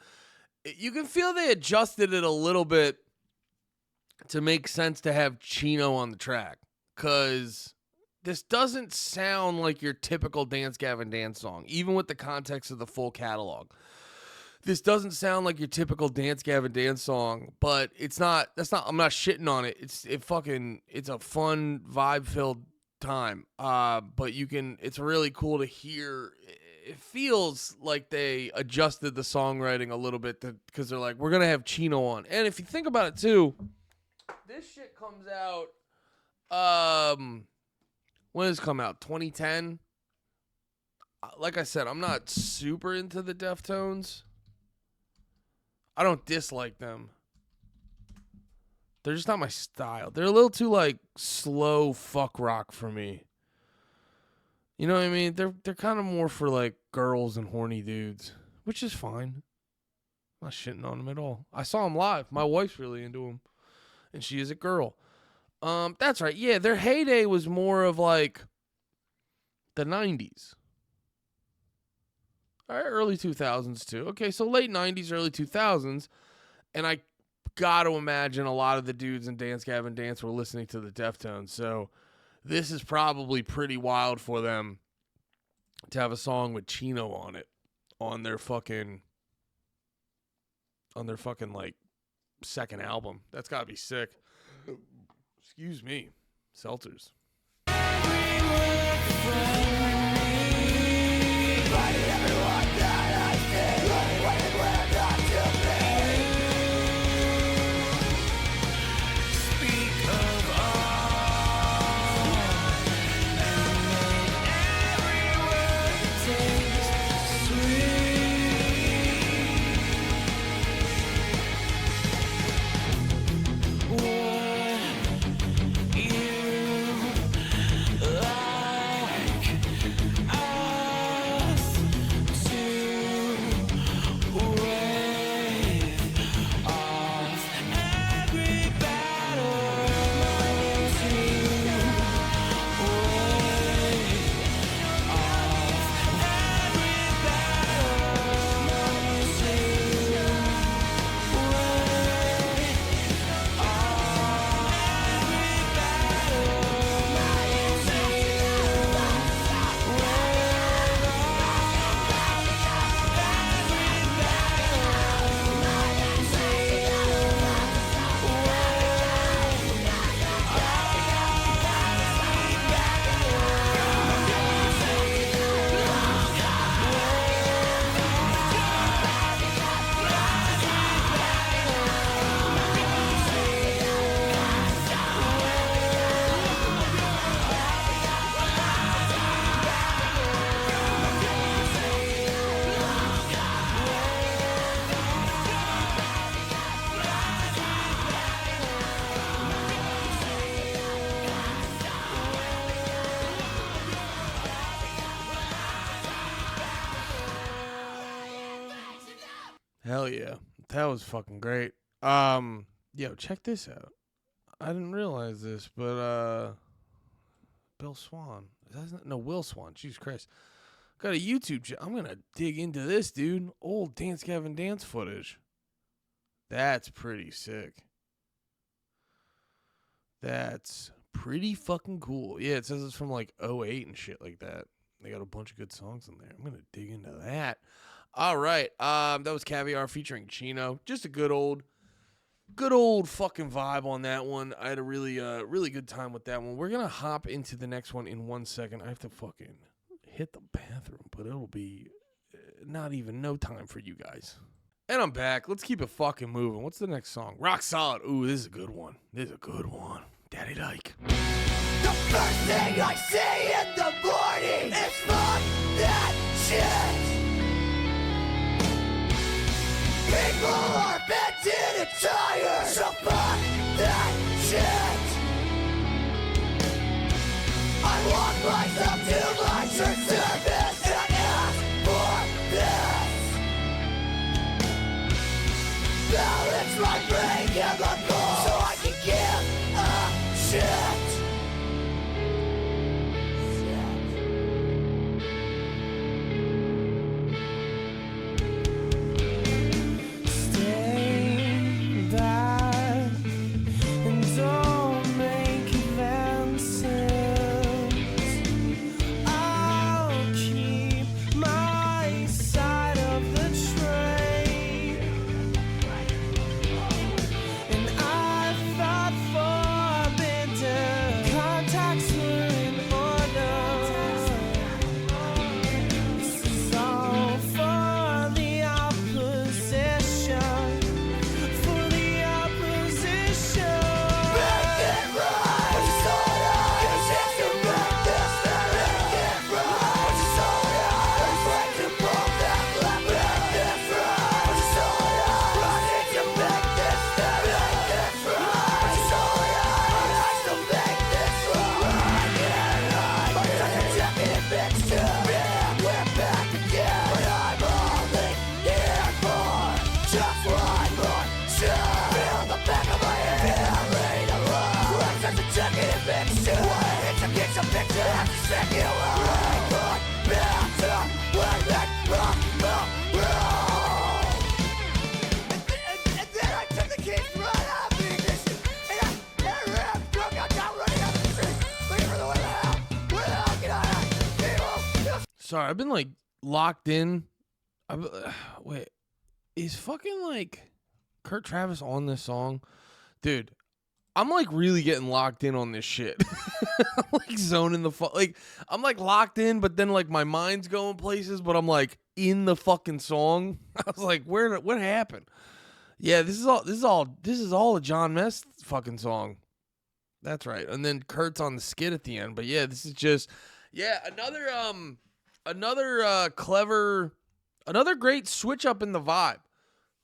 You can feel they adjusted it a little bit to make sense to have Chino on the track, because this doesn't sound like your typical Dance Gavin Dance song, even with the context of the full catalog. This doesn't sound like your typical Dance Gavin Dance song, but I'm not shitting on it. It's a fun, vibe-filled time. But it's really cool to hear. It feels like they adjusted the songwriting a little bit because they're like, we're going to have Chino on. And if you think about it too, this shit comes out, when does it come out? 2010? Like I said, I'm not super into the Deftones. I don't dislike them. They're just not my style. They're a little too like slow fuck rock for me. You know what I mean? They're kind of more for like girls and horny dudes, which is fine. I'm not shitting on them at all. I saw them live. My wife's really into them, and she is a girl. That's right. Yeah, their heyday was more of like the 90s. All right, early 2000s too. Okay, so late 90s, early 2000s. And I got to imagine a lot of the dudes in Dance Gavin Dance were listening to the Deftones. So this is probably pretty wild for them to have a song with Chino on it on their fucking like second album. That's got to be sick. Excuse me. Seltzers. Hell yeah. That was fucking great. Yo, check this out. I didn't realize this, but Bill Swan. No, Will Swan. Jesus Christ. Got a YouTube channel. I'm gonna dig into this, dude. Old Dance Gavin Dance footage. That's pretty sick. That's pretty fucking cool. Yeah, it says it's from like '08 and shit like that. They got a bunch of good songs in there. I'm gonna dig into that. All right. That was Caviar featuring Chino. Just a good old fucking vibe on that one. I had a really good time with that one. We're gonna hop into the next one in 1 second. I have to fucking hit the bathroom, but it'll be not even no time for you guys. And I'm back. Let's keep it fucking moving. What's the next song? Rock Solid. Ooh, this is a good one. Daddy like. The first thing I see in the morning is fuck that shit. People are bending and tired, so fuck that shit. I walk myself to my church service and ask for this. Balance my brain chemicals so I can give a shit. Stay back and don't make advances. I'll keep my side of the train, and I thought forbidden contacts were in order. This is all for the opposition. For the opposition. Make it right. Put your soul out. Give a chance to make this better. Make it right. Put your soul out. There's like to pull back left. Make this right. Put your soul out. I need to make this better. Make this right. Put your soul out. I still make this right. Make it right. But such a jacket fixed to me. We're back again. But I'm only here for just one more shot. Feel the back of my head. Feeling alone. Like such a jacket fixed to me. It's a picture. I have to check you out. Right on back to where that rock roll. And then I took the keys right out of the ignition. And I ran drunk out down running down the street. Looking for the way to hell. Where the hell can I hide? People. Sorry, I've been like locked in. Wait, is fucking like Kurt Travis on this song? Dude, I'm like really getting locked in on this shit. I'm like zoning the fuck. Like I'm like locked in, but then like my mind's going places, but I'm like in the fucking song. I was like, what happened? Yeah, this is all a John Mess fucking song. That's right. And then Kurt's on the skit at the end. But yeah, this is just another clever, another great switch up in the vibe.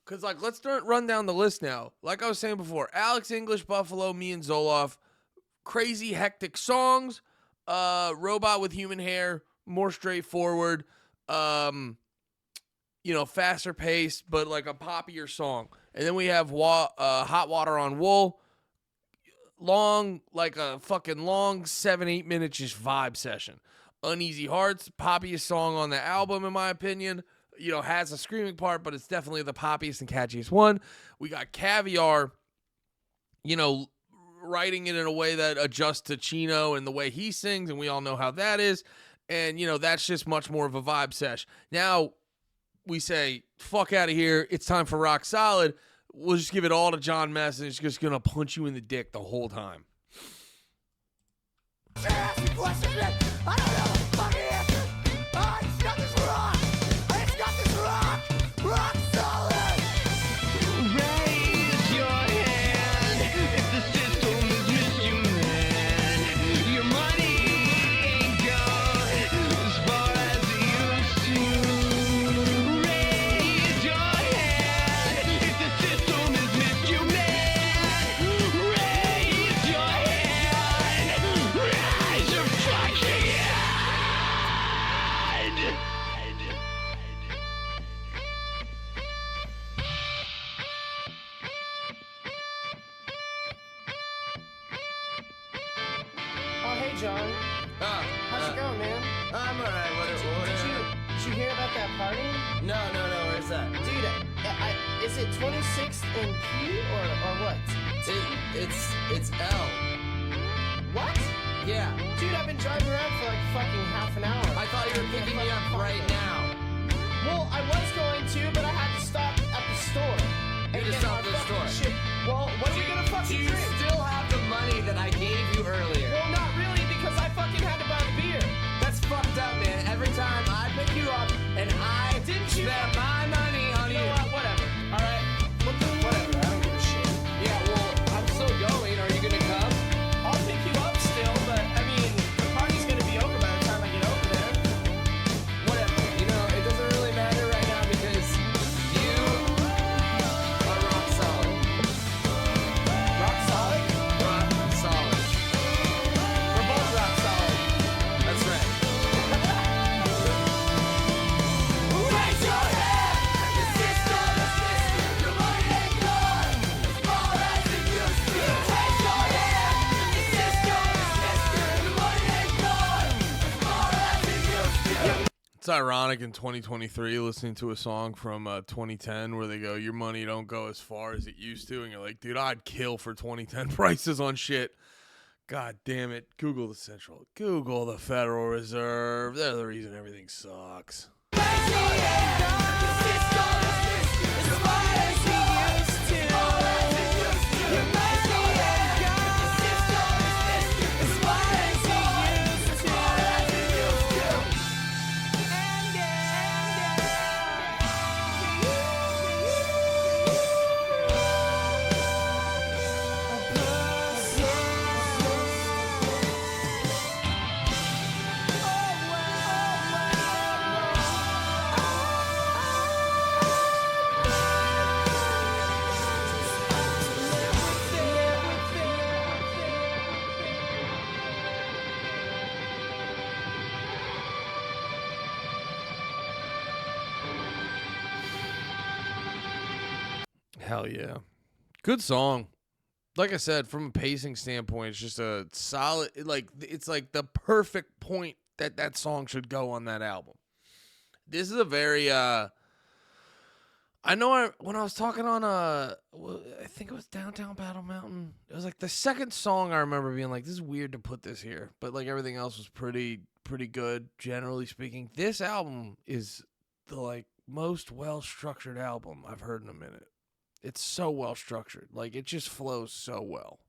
Cause like let's run down the list now. Like I was saying before, Alex English, Buffalo, me and Zoloff, crazy hectic songs. Robot with Human Hair, more straightforward. Faster paced, but like a poppier song. And then we have Hot Water on Wool. Long, like a fucking long 7-8 minute just vibe session. Uneasy Hearts, poppiest song on the album in my opinion. Has a screaming part, but it's definitely the poppiest and catchiest one. We got Caviar, writing it in a way that adjusts to Chino and the way he sings, and we all know how that is. And, that's just much more of a vibe sesh. Now, we say, fuck out of here. It's time for Rock Solid. We'll just give it all to John Mess, and it's just going to punch you in the dick the whole time. Ask me questions, man. I don't know the fucking answer. I just got this wrong. I just got this wrong. Rock solid. Raise your hand if the system has missed you, man. Your money ain't gone as far as it used to. Raise your hand if the system has missed you, man. Raise your hand. Raise your fucking hand. John. How's it going, man? I'm alright. Did you hear about that party? No. Where's that? Dude, is it 26th and P or what? It's L. What? Yeah. Dude, I've been driving around for like fucking half an hour. I thought you were picking me up right now. Well, I was going to, but I had to stop at the store. You and just get stopped my at the fucking store. Shit. Well, what are we gonna Do fucking you drink? still have the money that I gave you earlier? Well, not really, because I fucking had to buy the beer. That's fucked up, man. Every time I pick you up and I Didn't you spend my money on You you. know what? Whatever. All right. Whatever. I don't give a shit. Yeah, well, I'm still going. Are you gonna come? I'll pick you up still, but I mean, the party's gonna be over by the time I get over there. Whatever. You know, it doesn't really matter right now because you are rock solid. Rock solid? Rock solid. We're both rock solid. That's right. Raise your hand. The system is listening. Your money ain't gone as far as it used to. Raise your hand. The system is listening. Your money ain't gone as far as it used to. It's ironic in 2023 listening to a song from 2010 where they go, your money don't go as far as it used to. And you're like, dude, I'd kill for 2010 prices on shit. God damn it. Google the Central. Google the Federal Reserve. They're the reason everything sucks. Raise your hand. The system is listening. Your money ain't gone as far as it used to. Raise your hand. The system is listening. Your money ain't gone as far as it used to. Hell yeah. Good song. Like I said, from a pacing standpoint, it's just a solid, it's like the perfect point that song should go on that album. This is a very, I know when I was talking on, I think it was Downtown Battle Mountain, it was like the second song I remember being like, this is weird to put this here, but like everything else was pretty good, generally speaking. This album is the like most well-structured album I've heard in a minute. It's so well structured. Like, it just flows so well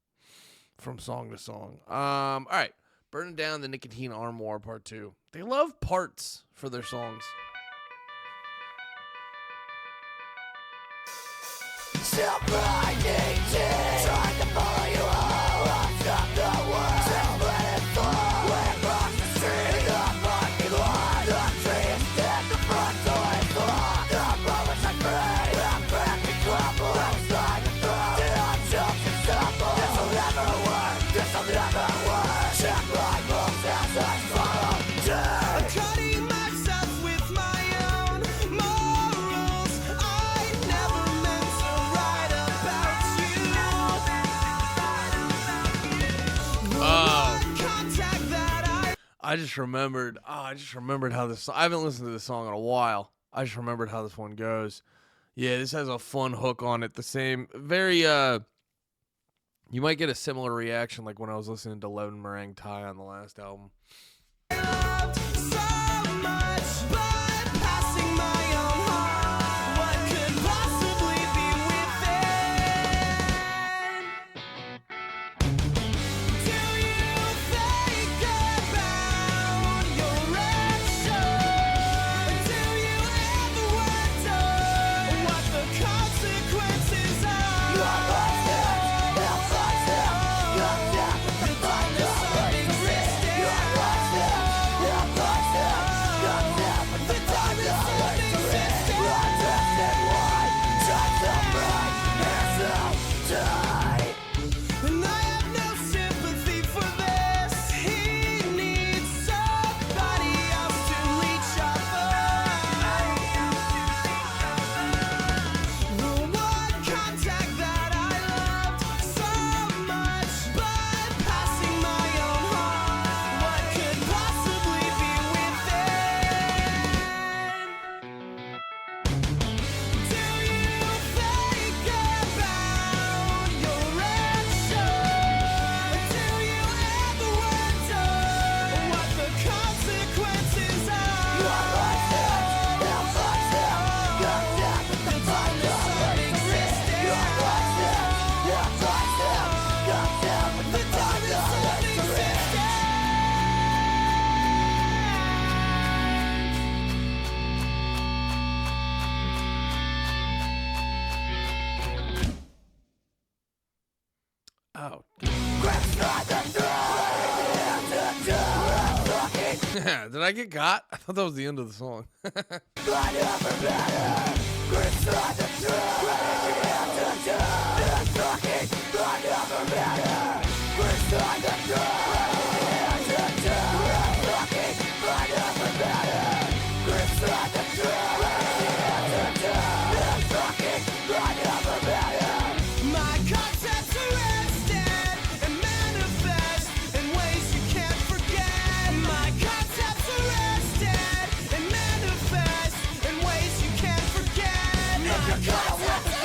from song to song. All right. Burning Down the Nicotine Armoire Part 2. They love parts for their songs. Still blinding tears, trying to follow you all. I'll stop the world. Still let it fall. Way across the street, the parking lot. The tree is dead, the front door is locked. The moments I pray, I'm cracking crumble. I'm starting to throw. The untouched and stumble. This'll never work. This'll never work. Check my moves as I follow death. I'm cutting myself with my own morals. I never meant to write about you. Contact that I just remembered how this, I haven't listened to this song in a while. I just remembered how this one goes. Yeah, this has a fun hook on it. The same, very, you might get a similar reaction like when I was listening to Lemon Meringue Tie on the last album. loved so much, but passing my own heart. What could possibly be within? Do you think about your actions? Do you ever wonder what the consequences are? You are lost there. They'll find them. You're dead. The darkness of existence. You are lost there. Oh. Did I get got? I thought that was the end of the song. My concepts arrested and manifest in ways you can't forget. My concepts arrested and manifest in ways you can't forget. My concepts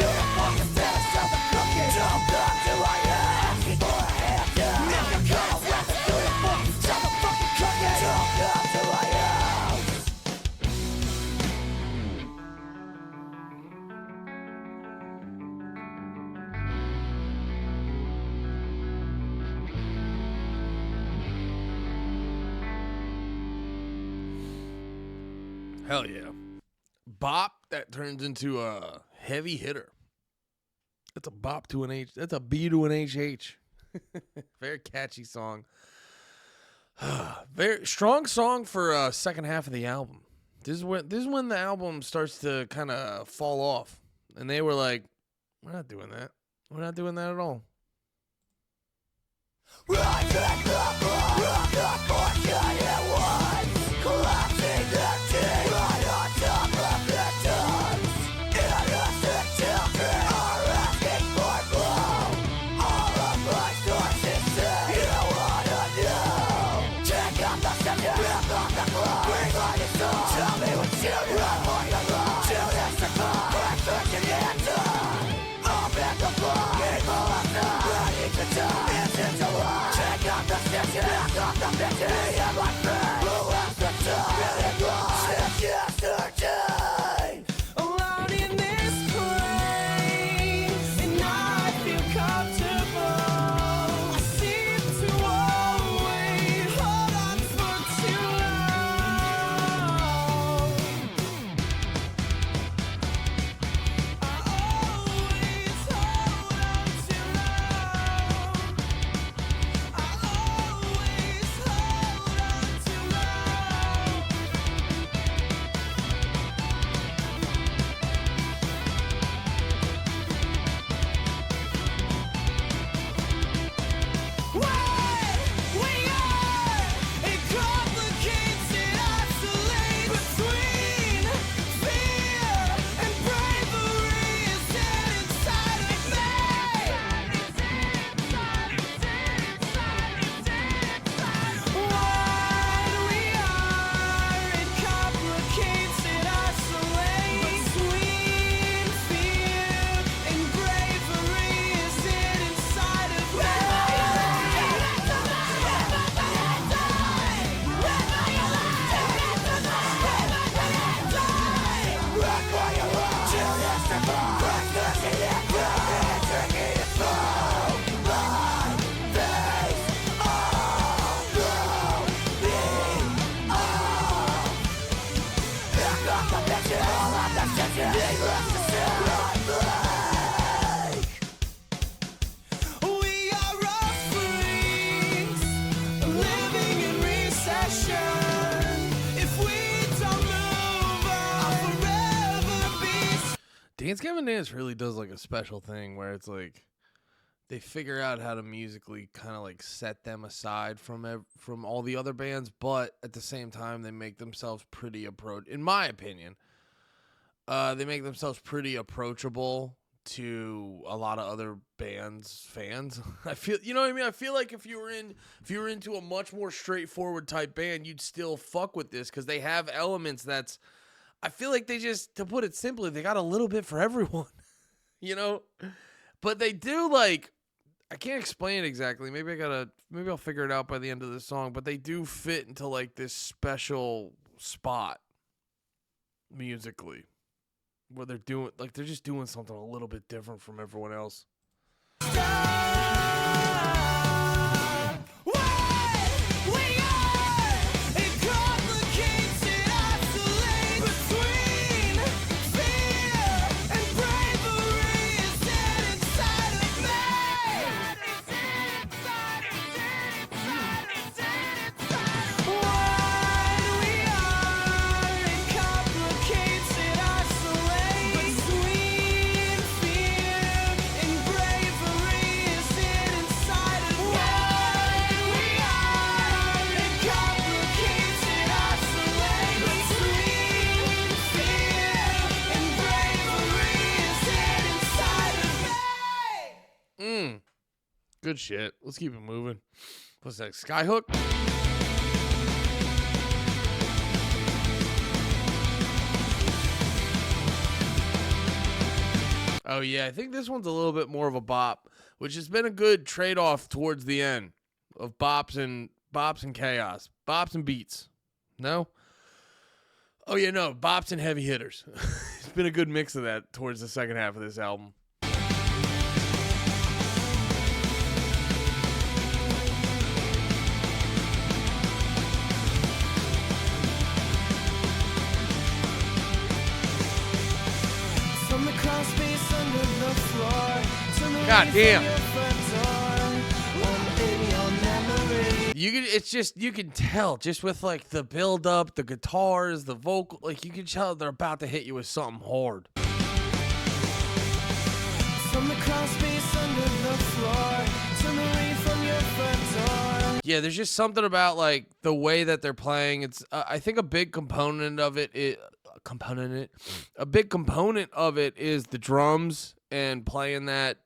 Hell yeah. Bop that turns into a heavy hitter. That's a bop to an H. That's a B to an HH. Very catchy song. Very strong song for second half of the album. This is when the album starts to kind of fall off. And they were like, we're not doing that. We're not doing that at all. alone in this place, and I feel comfortable. I seem to always hold on for too long. I always hold on too long. I always hold on too long. We are all freaks, living in recession. If we don't move, I'll forever be. Dance Gavin Dance really does like a special thing where it's like they figure out how to musically kind of like set them aside from all the other bands, but at the same time they make themselves pretty in my opinion, they make themselves pretty approachable to a lot of other bands fans. I feel, you know what I mean? I feel like if you were into a much more straightforward type band, you'd still fuck with this because they have elements that's, I feel like they just, to put it simply, they got a little bit for everyone, you know? But they do like, I can't explain it exactly. Maybe I'll figure it out by the end of the song, but they do fit into like this special spot musically where they're just doing something a little bit different from everyone else. Good shit. Let's keep it moving. What's that? Skyhook? Oh, yeah. I think this one's a little bit more of a bop, which has been a good trade-off towards the end of bops and chaos. Bops and beats. No? Oh, yeah, no. Bops and heavy hitters. It's been a good mix of that towards the second half of this album. From the crawl space under the floor to the God damn. You can tell just with like the build up, the guitars, the vocal, like you can tell they're about to hit you with something hard. From the crawl space under the floor, turn away from your front door. Yeah, there's just something about like the way that they're playing. It's I think a big component of it is the drums and playing that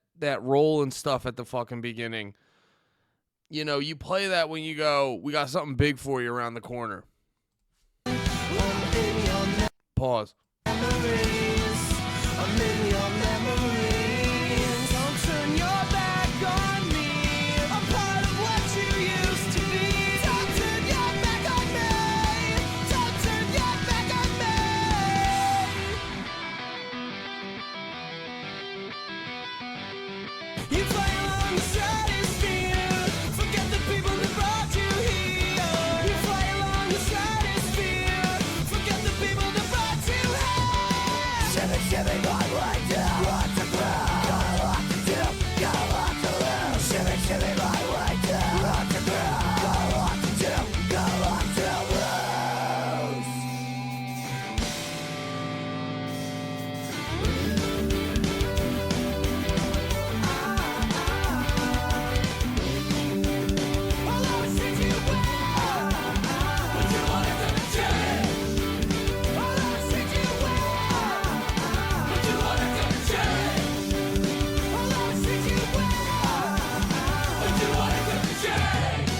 roll and stuff at the fucking beginning. You know, you play that when you go, we got something big for you around the corner. Pause. You fly along the stratosphere, forget the people that brought you here. You fly along the stratosphere, forget the people that brought you here. Shimmy, shimmy, my way down. What to ground? Got a lot to do, got a lot to lose. Shimmy, shimmy, my way down. What to ground? Got a lot to do, got a lot to lose. I'll always treat you well, but you want it to change. I'll always treat you well, but you want it to change. I'll always treat you well, but you want it to change.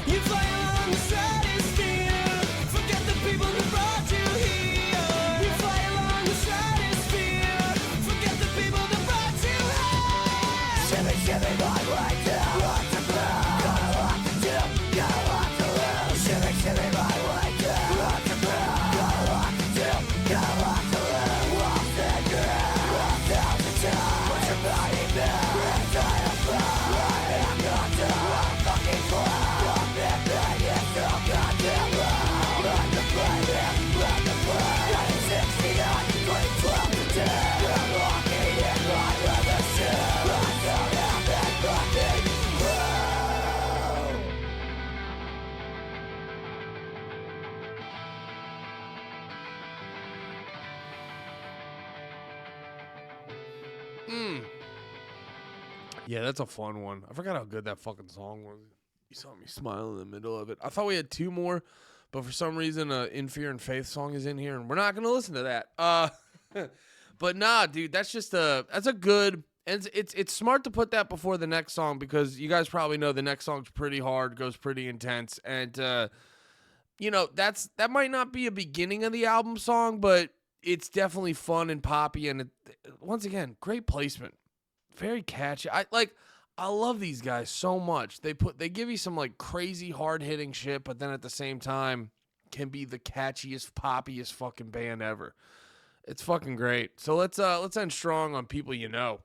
You fly along the stratosphere, forget the people that brought you here. You fly along the stratosphere, forget the people that brought you here. Shimmy, shimmy, my way down. What to ground? Got a lot to do, got a lot to lose. Shimmy, shimmy, my way down. What to ground? Got a lot to do, got a lot to lose. Walk the ground, walk down the time. Put your body back, red tie up front. Right, I'm gone to a fucking cloud. Your big bag is so goddamn loud. Run the play, run the play. 1969, 2012 today. I'm walking in line with the shoe. I don't have that fucking clue. Yeah, that's a fun one. I forgot how good that fucking song was. You saw me smile in the middle of it. I thought we had two more, but for some reason, In Fear and Faith song is in here, and we're not gonna listen to that. But nah, dude, that's a good. And it's smart to put that before the next song because you guys probably know the next song's pretty hard, goes pretty intense, and you know that might not be a beginning of the album song, but it's definitely fun and poppy, and once again, great placement. Very catchy. I love these guys so much. They give you some like crazy hard hitting shit, but then at the same time can be the catchiest, poppiest fucking band ever. It's fucking great. So let's end strong on People You Know.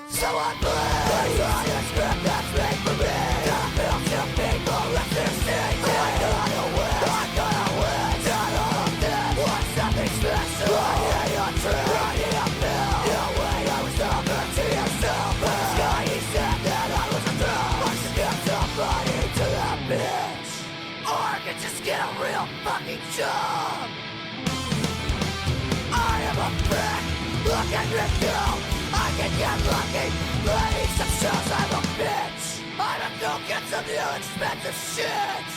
So I please, I expect that's made for me. I feel some people let their sting. I gotta win, not all of this. Want something special, I hear your truth. I need a pill, your way I was talking to yourself. But the sky, he said that I was a throw. I should get somebody to that bitch. Or I could just get a real fucking job. I am a prick, look at me go. can get lucky. Playing some shows, I'm a bitch. I'ma go get some new expensive shit.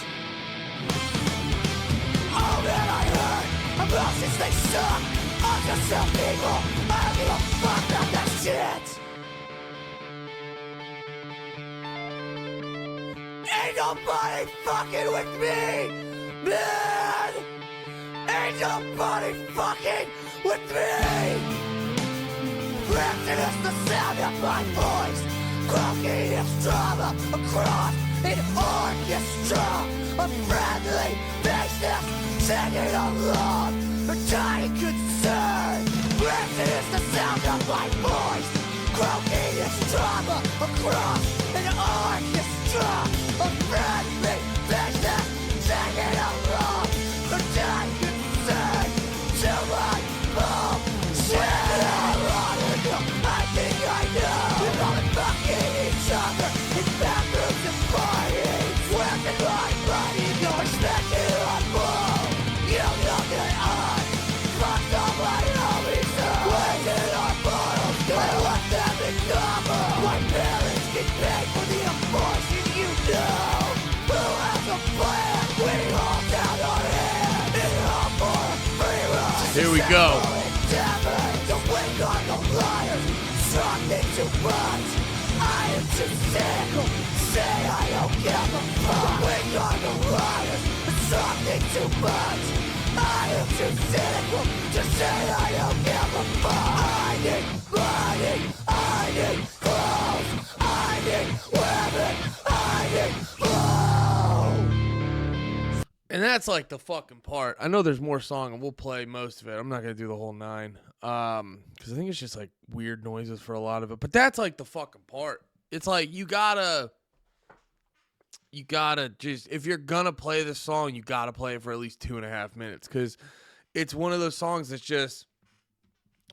Oh man, I heard emotions, they suck. I'm just some people. I don't give a fuck about that shit. Ain't nobody fucking with me, man. Ain't nobody fucking with me. Rapture is the sound of my voice. Croaking its drama across an orchestra of friendly faces singing along a tiny concern. Rapture is the sound of my voice. Croaking its drama across an orchestra of friendly faces singing along a tiny concern. To my home, I think I know. We're all fucking each other in bathrooms and parties. Where can my body go? Expecting a ball. You know that I fucked all my homies up. Where did our bottles go? I let them in cover. My parents get paid for the abortion, you know. Who has a plan? We all down our heads. It's all for a free ride. Here we go. The wing on the liars, something too much. I am too cynical, say I don't give a fuck. The wing on the liars, something too much. I am too cynical to say I don't give a fuck. I need money, I need clothes, I need women, I need food. And that's like the fucking part. I know there's more song, and we'll play most of it. I'm not gonna do the whole 9, because I think it's just like weird noises for a lot of it. But that's like the fucking part. It's like you gotta just, if you're gonna play this song, you gotta play it for at least 2.5 minutes, because it's one of those songs that's just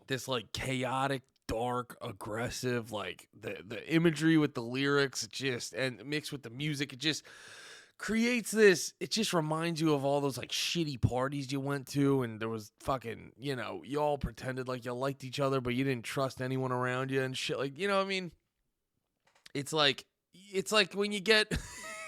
this like chaotic, dark, aggressive, like the imagery with the lyrics, it just, and mixed with the music, it just creates this, it just reminds you of all those like shitty parties you went to, and there was fucking, you know, you all pretended like you liked each other, but you didn't trust anyone around you and shit, like, you know what I mean? It's like when you get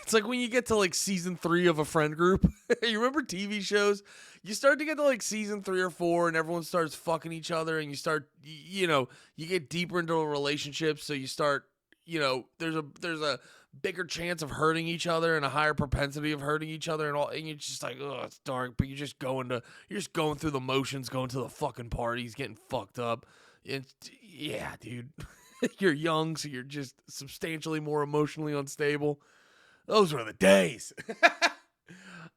it's like when you get to like season 3 of a friend group. You remember TV shows? You start to get to like season 3 or 4 and everyone starts fucking each other, and you start, you know, you get deeper into a relationship, so you start, you know, there's a bigger chance of hurting each other and a higher propensity of hurting each other, and all, and you're just like, oh, it's dark, but you're just going through the motions, going to the fucking parties, getting fucked up. Yeah, dude. You're young, so you're just substantially more emotionally unstable. Those were the days.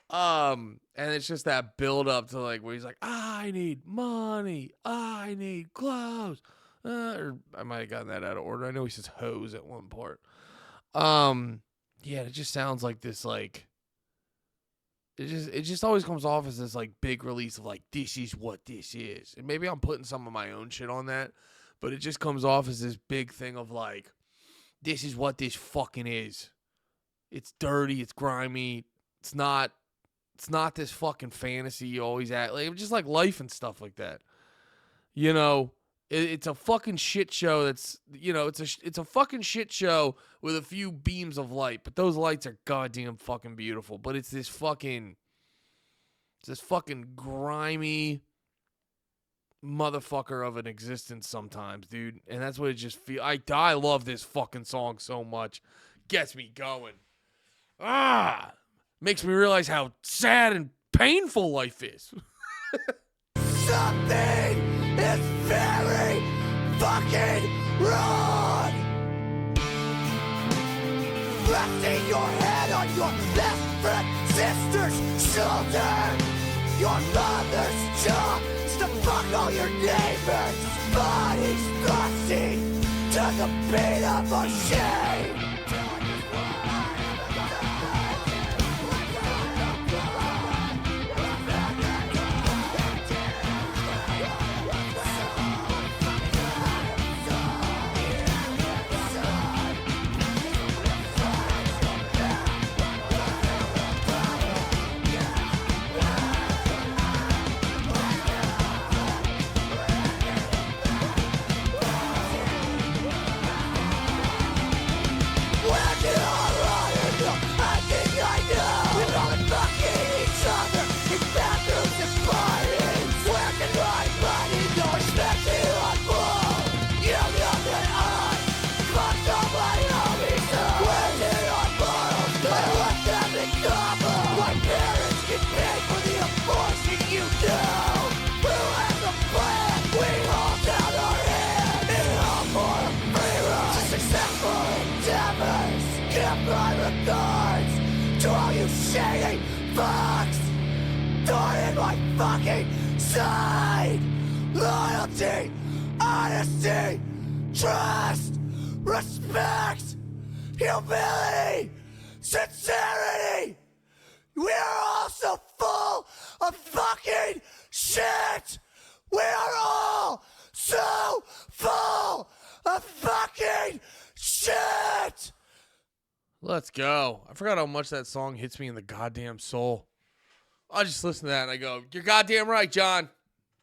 And it's just that build up to like where he's like, I need money, I need clothes. Or I might have gotten that out of order. I know he says hose at one part. Yeah, it just sounds like this, like it just always comes off as this like big release of like, this is what this is. And maybe I'm putting some of my own shit on that, but it just comes off as this big thing of like, this is what this fucking is. It's dirty, it's grimy, it's not this fucking fantasy you always act like, just like life and stuff like that. You know, it's a fucking shit show that's, you know, it's a fucking shit show with a few beams of light, but those lights are goddamn fucking beautiful. But it's this fucking grimy motherfucker of an existence sometimes, dude. And that's what it just feels. I love this fucking song so much. Gets me going. Makes me realize how sad and painful life is. Something is very fucking wrong. Resting your head on your best friend sister's shoulder. Your mother's jaw is to fuck all your neighbors. Bodies busting to the beat of a shame. thorn in my fucking side. Loyalty, honesty, trust, respect, humility, sincerity. We are all so full of fucking shit. We are all so full of fucking shit. Let's go. I forgot how much that song hits me in the goddamn soul. I just listen to that and I go, you're goddamn right, John.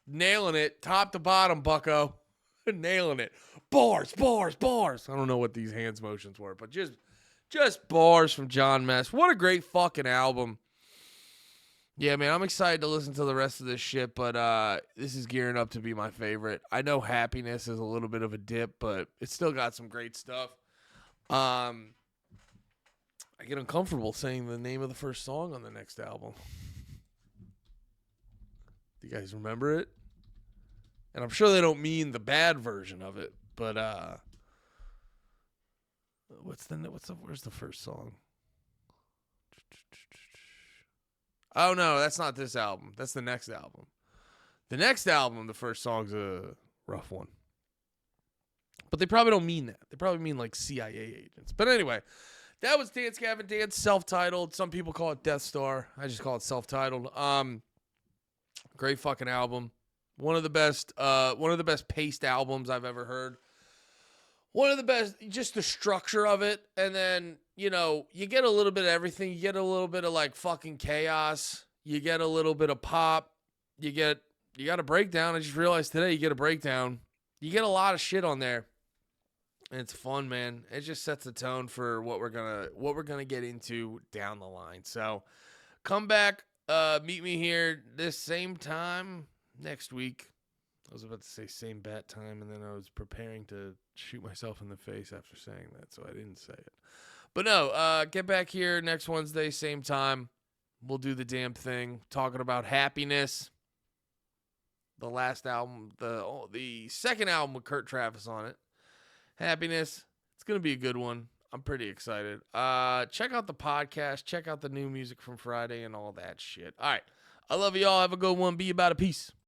Nailing it. Top to bottom, bucko. Nailing it. Bars, bars, bars. I don't know what these hands motions were, but just bars from John Mess. What a great fucking album. Yeah, man, I'm excited to listen to the rest of this shit, but this is gearing up to be my favorite. I know Happiness is a little bit of a dip, but it's still got some great stuff. I get uncomfortable saying the name of the first song on the next album. Do you guys remember it? And I'm sure they don't mean the bad version of it, but where's the first song? Oh no, that's not this album. That's the next album. The next album, the first song's a rough one. But they probably don't mean that. They probably mean like CIA agents. But anyway, that was Dance Gavin Dance, self-titled. Some people call it Death Star. I just call it self-titled. Great fucking album. One of the best paced albums I've ever heard. One of the best, just the structure of it. And then, you know, you get a little bit of everything. You get a little bit of like fucking chaos. You get a little bit of pop. You got a breakdown. I just realized today you get a breakdown. You get a lot of shit on there. And it's fun, man. It just sets the tone for what we're gonna get into down the line. So come back, meet me here this same time next week. I was about to say same bat time, and then I was preparing to shoot myself in the face after saying that, so I didn't say it. But no, get back here next Wednesday, same time. We'll do the damn thing, talking about Happiness. The last album, the second album with Kurt Travis on it. Happiness. It's going to be a good one. I'm pretty excited. Check out the podcast. Check out the new music from Friday and all that shit. All right. I love you all. Have a good one. Be about a peace.